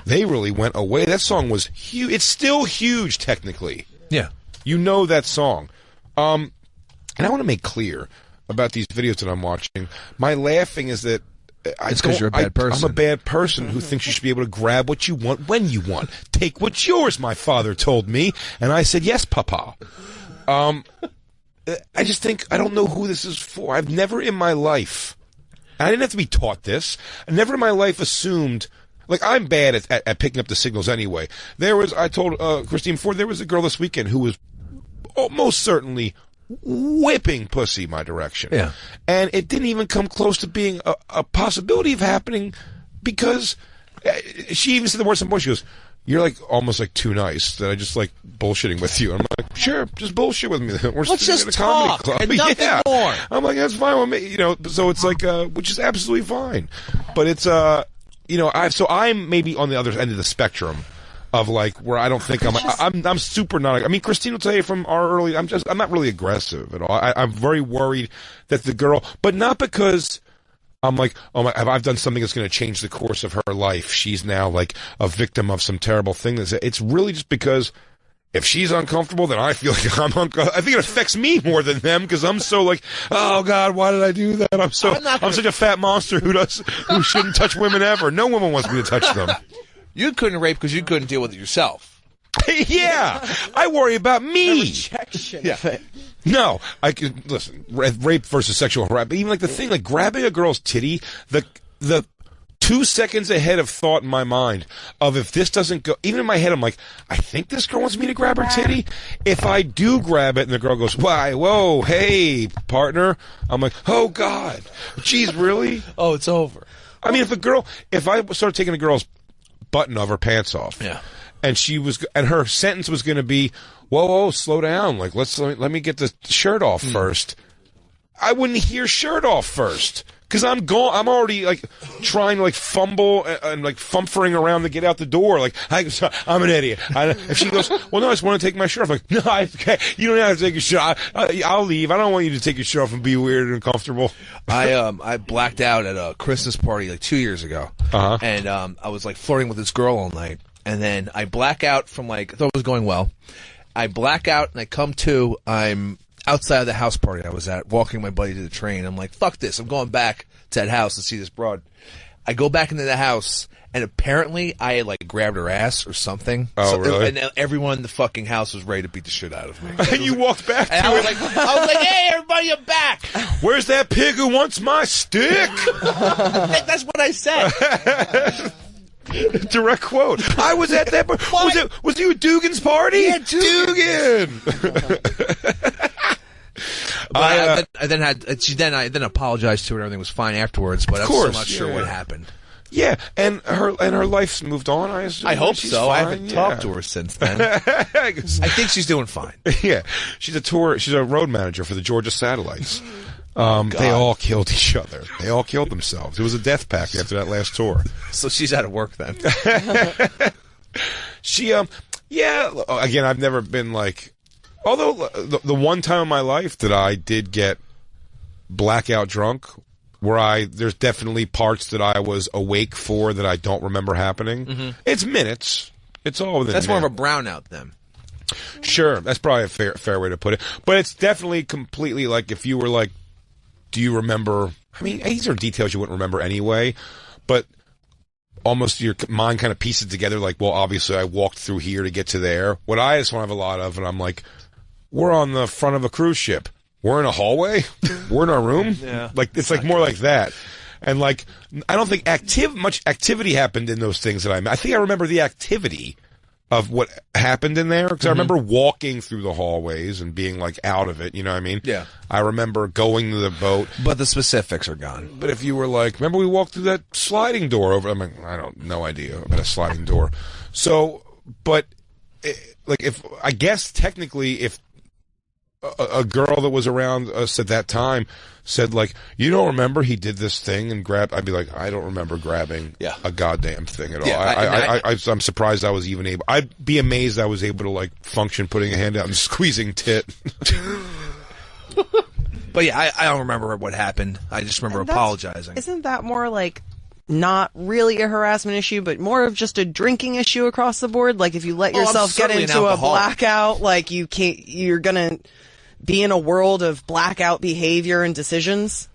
They really went away. That song was huge. It's still huge, technically. Yeah. You know that song. And I want to make clear about these videos that I'm watching. My laughing is that it's because you're a bad person. I'm a bad person who thinks you should be able to grab what you want when you want. Take what's yours, my father told me. And I said, yes, Papa. I just think, I don't know who this is for. I've never in my life, I didn't have to be taught this, I never in my life assumed, like I'm bad at picking up the signals anyway. I told Christine Ford, there was a girl this weekend who was most certainly whipping pussy my direction. Yeah. And it didn't even come close to being a possibility of happening because she even said the word some point. She goes, you're like almost like too nice that I just like bullshitting with you. I'm like, sure, just bullshit with me. Let's just talk and nothing more. I'm like, that's fine with me. You know, so it's like, which is absolutely fine. But it's, you know, I'm maybe on the other end of the spectrum of like where I don't think I'm super not. I mean, Christine will tell you from our early. I'm not really aggressive at all. I'm very worried that the girl, but not because I'm like, oh my, I've done something that's going to change the course of her life. She's now like a victim of some terrible thing. It's really just because if she's uncomfortable, then I feel like I'm uncomfortable. I think it affects me more than them because I'm so like, oh God, why did I do that? I'm such a fat monster who shouldn't touch women ever. No woman wants me to touch them. You couldn't rape because you couldn't deal with it yourself. Yeah, I worry about me. Rejection. Yeah. No, I can listen. Rape versus sexual harassment. Even like the thing, like grabbing a girl's titty, the 2 seconds ahead of thought in my mind of if this doesn't go. Even in my head, I'm like, I think this girl wants me to grab her titty. If I do grab it, and the girl goes, "Why? Whoa, hey, partner," I'm like, oh God, geez, really? Oh, it's over. I mean, if I start taking a girl's button of her pants off. Yeah. And her sentence was going to be, whoa, slow down. Like, let me get the shirt off first. I wouldn't hear shirt off first. Because I'm already, like, trying to, like, fumble and like, fumfering around to get out the door. Like, I'm an idiot. If she goes, well, no, I just want to take my shirt off. I'm like, no, okay, you don't have to take your shirt off. I'll leave. I don't want you to take your shirt off and be weird and uncomfortable. I blacked out at a Christmas party, like, 2 years ago. Uh-huh. And I was, like, flirting with this girl all night. And then I black out from, like, I thought it was going well. I black out and I come to, I'm outside of the house party I was at, walking my buddy to the train. I'm like, fuck this. I'm going back to that house to see this broad. I go back into the house, and apparently I had, like, grabbed her ass or something. Oh, really? And everyone in the fucking house was ready to beat the shit out of me. And you walked back and I was like, hey, everybody, I'm back. Where's that pig who wants my stick? That's what I said. Direct quote. I was at that. Was you at Dugan's party? Yeah, Dugan. I then apologized to her and everything was fine afterwards, but I'm still not sure what happened. Yeah, and her life's moved on, I assume. I hope she's so. Fine. I haven't talked to her since then. I think she's doing fine. Yeah. She's a road manager for the Georgia Satellites. They all killed each other. They all killed themselves. It was a death pact after that last tour. So she's out of work then. She again, I've never been like, although the one time in my life that I did get blackout drunk, where there's definitely parts that I was awake for that I don't remember happening. Mm-hmm. It's minutes. It's all within. That's more of a brownout then. Sure, that's probably a fair way to put it. But it's definitely completely like if you were like, do you remember? I mean, these are details you wouldn't remember anyway, but almost your mind kind of pieces together like, well, obviously I walked through here to get to there. What I just want to have a lot of, and I'm like, we're on the front of a cruise ship. We're in a hallway. We're in our room. Yeah. Like, it's like more like that. And like, I don't think much activity happened in those things that I think I remember the activity of what happened in there, because I remember walking through the hallways and being like out of it, you know what I mean? Yeah. I remember going to the boat. But the specifics are gone. But if you were like, remember we walked through that sliding door over, I'm like, I don't, no idea about a sliding door. So, but, like, if, I guess technically if a girl that was around us at that time said, like, you don't remember he did this thing and grabbed, I'd be like, I don't remember grabbing a goddamn thing at all. Yeah, I'm surprised I was even able, I'd be amazed I was able to, like, function putting a hand out and squeezing tit. But yeah, I don't remember what happened. I just remember apologizing. Isn't that more like not really a harassment issue, but more of just a drinking issue across the board? Like if you let yourself get into a blackout, like you're gonna be in a world of blackout behavior and decisions.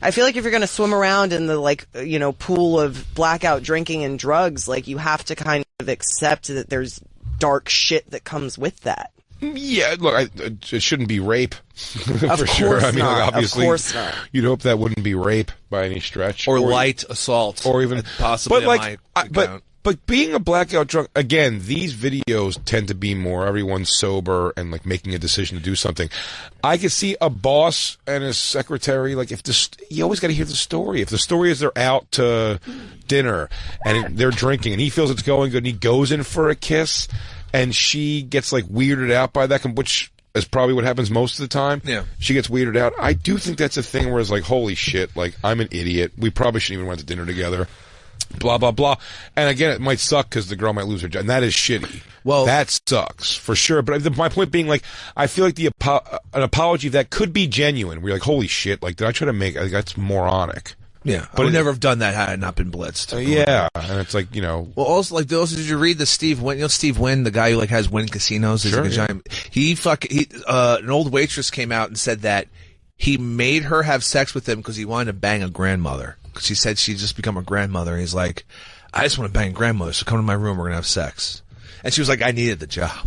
I feel like if you're going to swim around in the pool of blackout drinking and drugs, like you have to kind of accept that there's dark shit that comes with that. Yeah, look, it shouldn't be rape for sure. I mean, not. like, obviously, of course not. You'd hope that wouldn't be rape by any stretch, or light assault, or even possibly. But being a blackout drunk, again, these videos tend to be more everyone's sober and like making a decision to do something. I could see a boss and his secretary, like you always got to hear the story. If the story is they're out to dinner and they're drinking and he feels it's going good and he goes in for a kiss and she gets like weirded out by that, which is probably what happens most of the time. Yeah. She gets weirded out. I do think that's a thing where it's like, holy shit, like I'm an idiot. We probably shouldn't even went to dinner together. Blah, blah, blah. And again, it might suck because the girl might lose her job. And that is shitty. Well, that sucks for sure. But my point being, like, I feel like an apology that could be genuine. Where you're like, holy shit, like, did I try to make, like, that's moronic. Yeah. But I would never have done that had I not been blitzed. Yeah. And it's like, Well, also, like, did you read the Steve Wynn, Steve Wynn, the guy who, like, has Wynn casinos? He's sure, like a giant, an old waitress came out and said that he made her have sex with him because he wanted to bang a grandmother. She said she'd just become a grandmother, and he's like, I just want to bang grandmother, so come to my room, we're going to have sex. And she was like, I needed the job.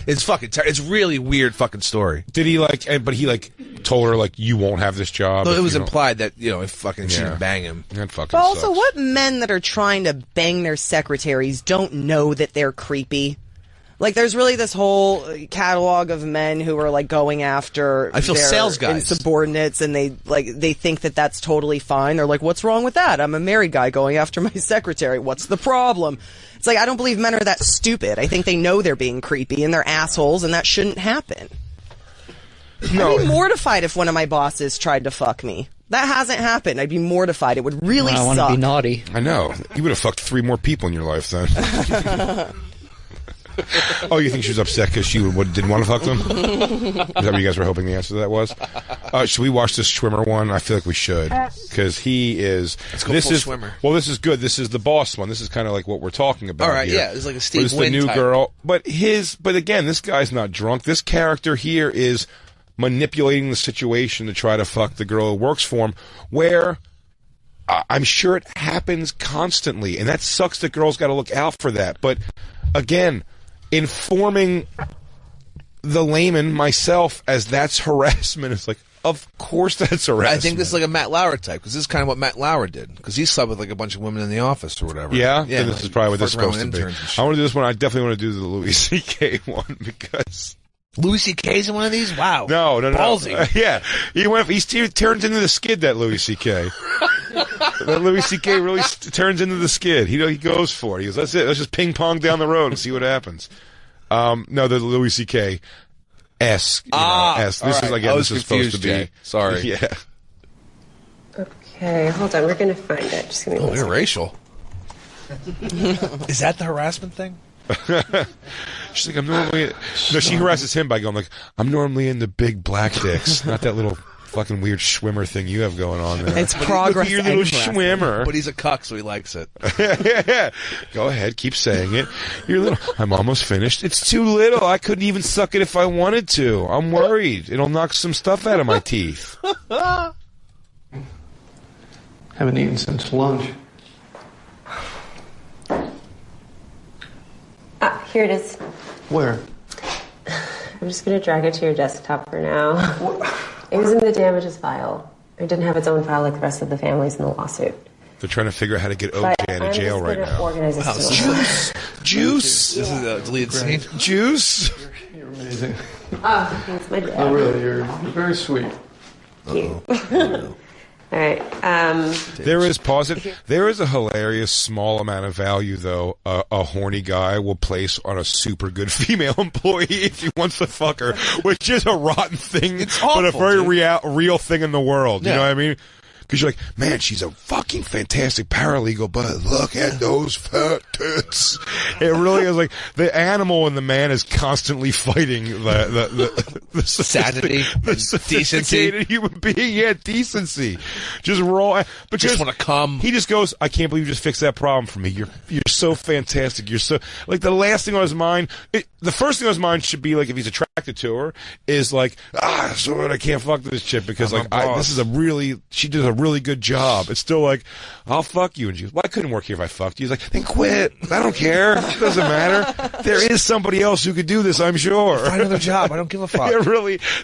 It's fucking it's really weird fucking story. Did he but he told her like, you won't have this job? No, it was implied that, if fucking she didn't bang him. That fucking But also, sucks. what men that are trying to bang their secretaries don't know that they're creepy? Like, there's really this whole catalog of men who are like going after I feel their sales guys. insubordinates, and they think that that's totally fine. They're like, "What's wrong with that? I'm a married guy going after my secretary. What's the problem?" It's like, I don't believe men are that stupid. I think they know they're being creepy and they're assholes, and that shouldn't happen. No. I'd be mortified if one of my bosses tried to fuck me. That hasn't happened. I'd be mortified. It would really I suck. want to be naughty. I know. You would have fucked 3 more people in your life then. Oh, you think she was upset because she didn't want to fuck them? Is that what you guys were hoping the answer to that was? Should we watch this Schwimmer one? I feel like we should, because he is. Let's go full Schwimmer. Well, this is good. This is the boss one. This is kind of like what we're talking about. All right, here. yeah, it's like a Steve It's the Wynn new type. girl, but again, this guy's not drunk. This character here is manipulating the situation to try to fuck the girl who works for him. Where I'm sure it happens constantly, and that sucks. That girls got to look out for that. But again, informing the layman, myself, as that's harassment. It's like, of course that's harassment. I think this is like a Matt Lauer type, because this is kind of what Matt Lauer did, because he slept with like a bunch of women in the office or whatever. Yeah? Yeah. Then this is probably what this is fucked around supposed to with be. interns and I want to do this one. I definitely want to do the Louis C.K. one, because... Louis C.K.'s in one of these? Wow. No. Ballsy. Yeah. He turns into the skid, that Louis C.K. That Louis C.K. really turns into the skid. He goes for it. He goes, that's it. Let's just ping pong down the road and see what happens. No, the Louis C.K. S. S. This is, again, this is supposed to be. Jay. Sorry. Yeah. Okay, hold on. We're going to find it. Just give me Oh, one you're second. racial. Is that the harassment thing? She's like, I'm normally... No, she harasses him by going like, I'm normally into big black dicks. Not that little fucking weird Schwimmer thing you have going on there. It's progress. Look at your little and Schwimmer. But he's a cuck, so he likes it. Go ahead, keep saying it. You're little. I'm almost finished. It's too little. I couldn't even suck it if I wanted to. I'm worried. It'll knock some stuff out of my teeth. Haven't eaten since lunch. Here it is. Where? I'm just going to drag it to your desktop for now. It was in the damages file. It didn't have its own file like the rest of the families in the lawsuit. They're trying to figure out how to get But OJ out I'm of jail just right gonna now. organize this Juice. This is the deleted scene. Juice. You're amazing. Oh, thanks, my dad. Oh, really? You're very sweet. All right. There is There is a hilarious small amount of value, though, a horny guy will place on a super good female employee if he wants to fuck her, which is a rotten thing, but a very real thing in the world. You know what I mean? Because you're like, man, she's a fucking fantastic paralegal, but look at those fat tits. It really is like the animal and the man is constantly fighting the sanity, the sophisticated human being. Yeah, decency, just raw. But just want to come. He just goes, I can't believe you just fixed that problem for me. You're so fantastic. You're so like the last thing on his mind. The first thing on his mind should be like if he's attracted to her is like so what, I can't fuck this chick because like she does a really good job. It's still like, I'll fuck you. And she goes, well, I couldn't work here if I fucked you. He's like, then quit. I don't care. It doesn't matter. There is somebody else who could do this, I'm sure. Find another job. I don't give a fuck.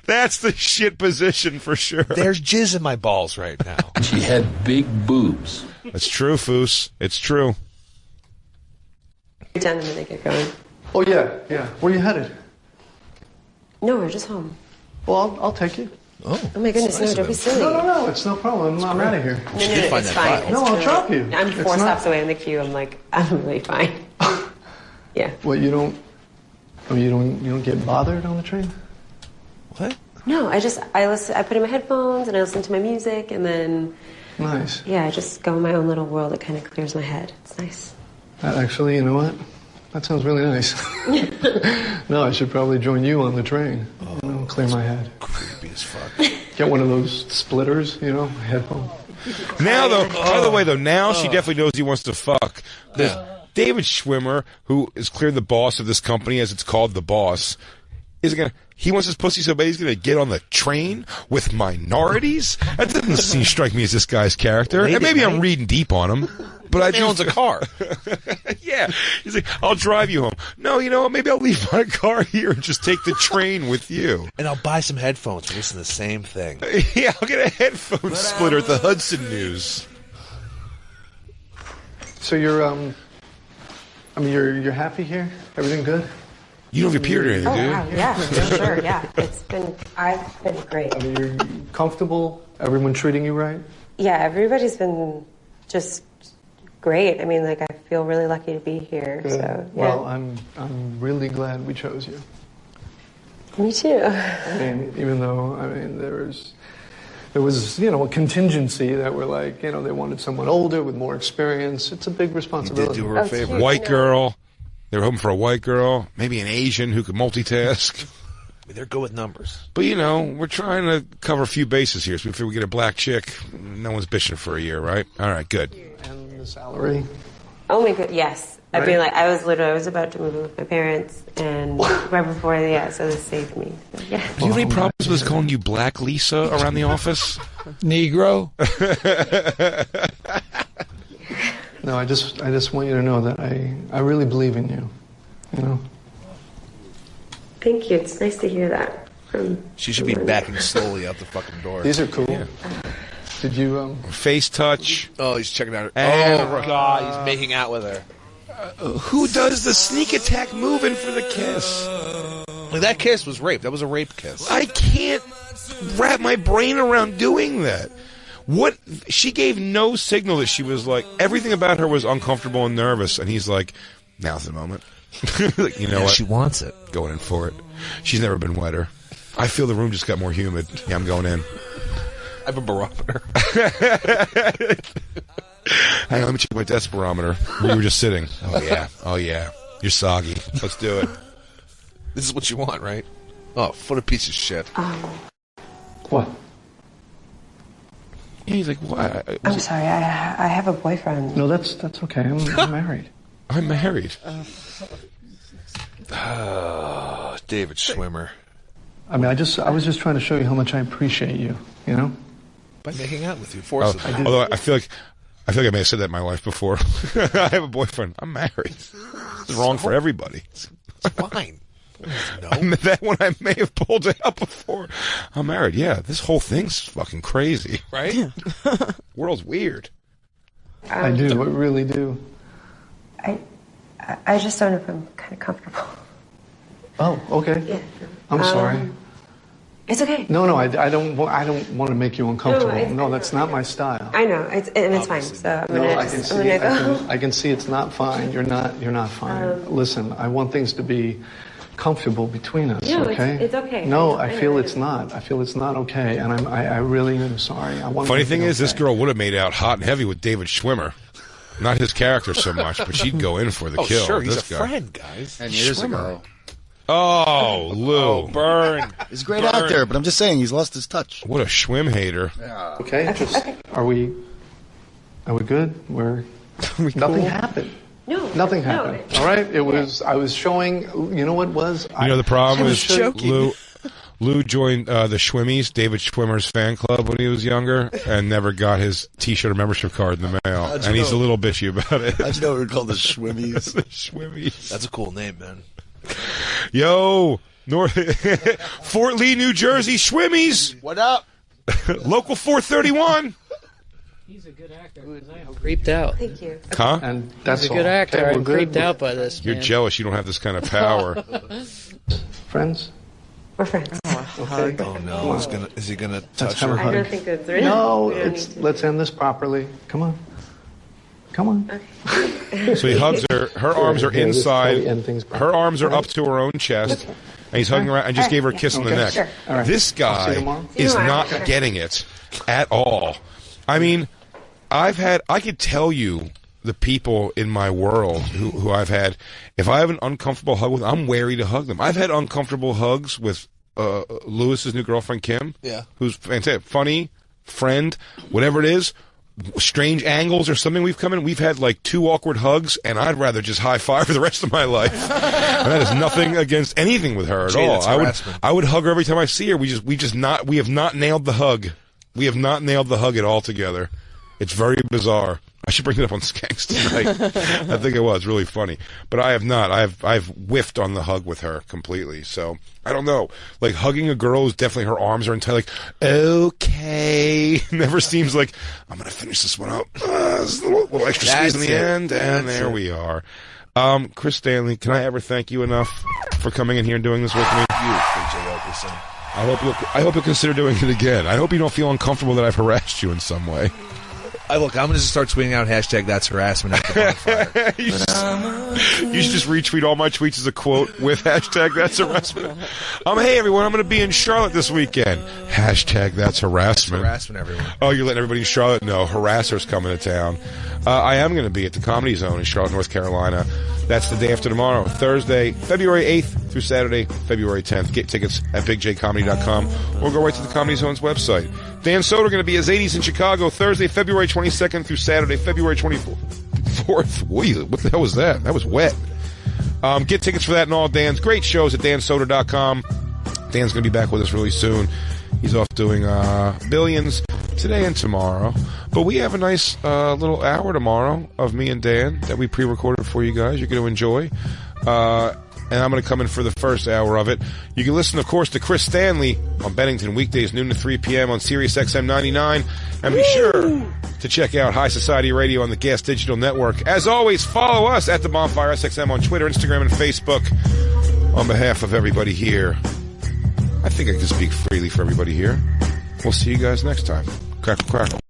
That's the shit position for sure. There's jizz in my balls right now. She had big boobs. That's true, Foos. It's true. You're done and then they get going. Oh, yeah. Where you headed? No, we're just home. Well, I'll take you. Oh my goodness, no, don't be silly. No, it's no problem. I'm out of here. No, it's fine. No, I'll drop you. I'm 4 stops away in the queue. I'm really fine. Yeah. What, you don't get bothered on the train? What? No, I put in my headphones and I listen to my music and then... Nice. Yeah, I just go in my own little world. It kind of clears my head. It's nice. Actually, you know what? That sounds really nice. No, I should probably join you on the train. Clear my head. Creepy as fuck. Get one of those splitters, headphone. Now, though, by the way, now she definitely knows he wants to fuck. There's David Schwimmer, who is clearly the boss of this company, as it's called, the boss, he wants his pussy so bad he's going to get on the train with minorities? That doesn't strike me as this guy's character. And maybe I'm reading deep on him. But He owns a car. Yeah. He's like, I'll drive you home. No, you know what? Maybe I'll leave my car here and just take the train with you. And I'll buy some headphones for listening to the same thing. Yeah, I'll get a headphone splitter at the Hudson News. So you're happy here? Everything good? You don't have your period or anything, do you? Wow, yeah, for sure, yeah. I've been great. I mean, you're comfortable? Everyone treating you right? Yeah, everybody's been just great. I mean, like, I feel really lucky to be here. Good. So, yeah. Well, I'm really glad we chose you. Me too. I mean, even though, there was, a contingency that were like, they wanted someone older with more experience. It's a big responsibility. You did do her a favor. White girl. They were hoping for a white girl, maybe an Asian who could multitask. They're good with numbers. But, we're trying to cover a few bases here. So if we get a black chick, no one's bitching for a year, right? All right, good. And the salary? Oh my god, yes. Right? I mean, like, I was about to move in with my parents, and right before, so this saved me. So, yeah. Do you have any problems with calling you Black Lisa around the office? Negro? No, I just want you to know that I really believe in you, Thank you. It's nice to hear that. She should be backing slowly out the fucking door. These are cool. Yeah. Did you, Face touch. Oh, he's checking out her. And God, he's making out with her. Who does the sneak attack move in for the kiss? Like, that kiss was rape. That was a rape kiss. I can't wrap my brain around doing that. What? She gave no signal that she was like, everything about her was uncomfortable and nervous, and he's like, now's the moment. Like, you know what? She wants it. Going in for it. She's never been wetter. I feel the room just got more humid. Yeah, I'm going in. I have a barometer. Hang on, let me check my desk barometer. We were just sitting. Oh yeah. You're soggy. Let's do it. This is what you want, right? Oh, what a piece of shit. What? Yeah, he's like, what? I'm sorry, I have a boyfriend. No, that's okay. I'm married. I'm married. David Schwimmer. I mean, I was just trying to show you how much I appreciate you, By making out with you, forcibly. Although I feel like I may have said that in my life before. I have a boyfriend. I'm married. It's wrong for everybody. It's fine. No. That one I may have pulled it out before. I'm married. Yeah, this whole thing's fucking crazy. Right? World's weird. I do. I really do. I just don't know if I'm kind of comfortable. Oh, okay. Yeah. I'm sorry. It's okay. No, I don't want to make you uncomfortable. No, that's not my style. I know, it's fine. So I'm gonna go. I can see it's not fine. You're not fine. Listen, I want things to be comfortable between us. No, okay? it's okay. No, I feel it's not. I feel it's not okay, and I really am sorry. Funny thing is, this girl would have made out hot and heavy with David Schwimmer. Not his character so much, but she'd go in for the kill. Sure, he's this a guy. friend, guys. 10 years ago. Oh, Lou. Burn. He's a great actor, but I'm just saying he's lost his touch. What a Schwim hater. Yeah. Okay, are we good? Nothing happened. No. Nothing happened. No. All right? I was showing, you know what it was? The problem is joking. Lou joined the Schwimmies, David Schwimmer's fan club when he was younger, and never got his T-shirt or membership card in the mail. And he's a little bitchy about it. How'd you know we were called the Schwimmies? The Schwimmies. That's a cool name, man. Yo, Fort Lee, New Jersey, Schwimmies. What up? Local 431. He's a good actor. I'm creeped out. Thank you. Huh? And that's He's a good all. actor. Okay, I'm we're creeped good. out by this. You're man. jealous you don't have this kind of power. Friends? We're friends. Okay. Oh no! Is he gonna touch have her? a I hug. don't think that's really. No, we don't need to. let's end this properly. Come on. Okay. So he hugs her. Her arms are Here, this is how we inside. end things Her arms are up to her own chest. And he's hugging her out and just gave her a kiss on the neck. Sure. All right. This I'll see you guy tomorrow. is tomorrow. not Sure. getting it at all. I mean, I could tell you the people in my world who I've had. If I have an uncomfortable hug with, I'm wary to hug them. I've had uncomfortable hugs with Lewis's new girlfriend, Kim. Yeah. Who's fantastic. Funny, friend, whatever it is. Strange angles or something we've come in. We've had like 2 awkward hugs, and I'd rather just high five for the rest of my life. And that is nothing against anything with her at all. That's harassment. I would hug her every time I see her. We have not nailed the hug. We have not nailed the hug at all together. It's very bizarre. I should bring it up on Skanks tonight. I think it was really funny, but I have not. I've whiffed on the hug with her completely. So I don't know. Like hugging a girl is definitely her arms are entirely like okay. Never seems like I'm gonna finish this one up. There's a little extra squeeze in the end, and there we are. Chris Stanley, can I ever thank you enough for coming in here and doing this with me. You, BJ Oakerson. I hope you'll consider doing it again. I hope you don't feel uncomfortable that I've harassed you in some way. Look, I'm going to just start tweeting out hashtag that's harassment at the bonfire. You should just retweet all my tweets as a quote with hashtag that's harassment. Hey everyone, I'm going to be in Charlotte this weekend. Hashtag that's harassment. That's harassment, everyone. Oh, you're letting everybody in Charlotte know. Harassers coming to town. I am going to be at the Comedy Zone in Charlotte, North Carolina. That's the day after tomorrow, Thursday, February 8th through Saturday, February 10th. Get tickets at bigjcomedy.com or go right to the Comedy Zone's website. Dan Soder going to be at Zadie's in Chicago, Thursday, February 22nd through Saturday, February 24th. What the hell was that? That was wet. Get tickets for that and all Dan's great shows at dansoder.com. Dan's going to be back with us really soon. He's off doing Billions today and tomorrow. But we have a nice little hour tomorrow of me and Dan that we pre-recorded for you guys. You're going to enjoy. And I'm going to come in for the first hour of it. You can listen, of course, to Chris Stanley on Bennington weekdays, noon to 3 p.m. on Sirius XM 99. And be sure to check out High Society Radio on the Gas Digital Network. As always, follow us at the Bonfire SXM on Twitter, Instagram, and Facebook. On behalf of everybody here, I think I can speak freely for everybody here. We'll see you guys next time. Crackle, crackle.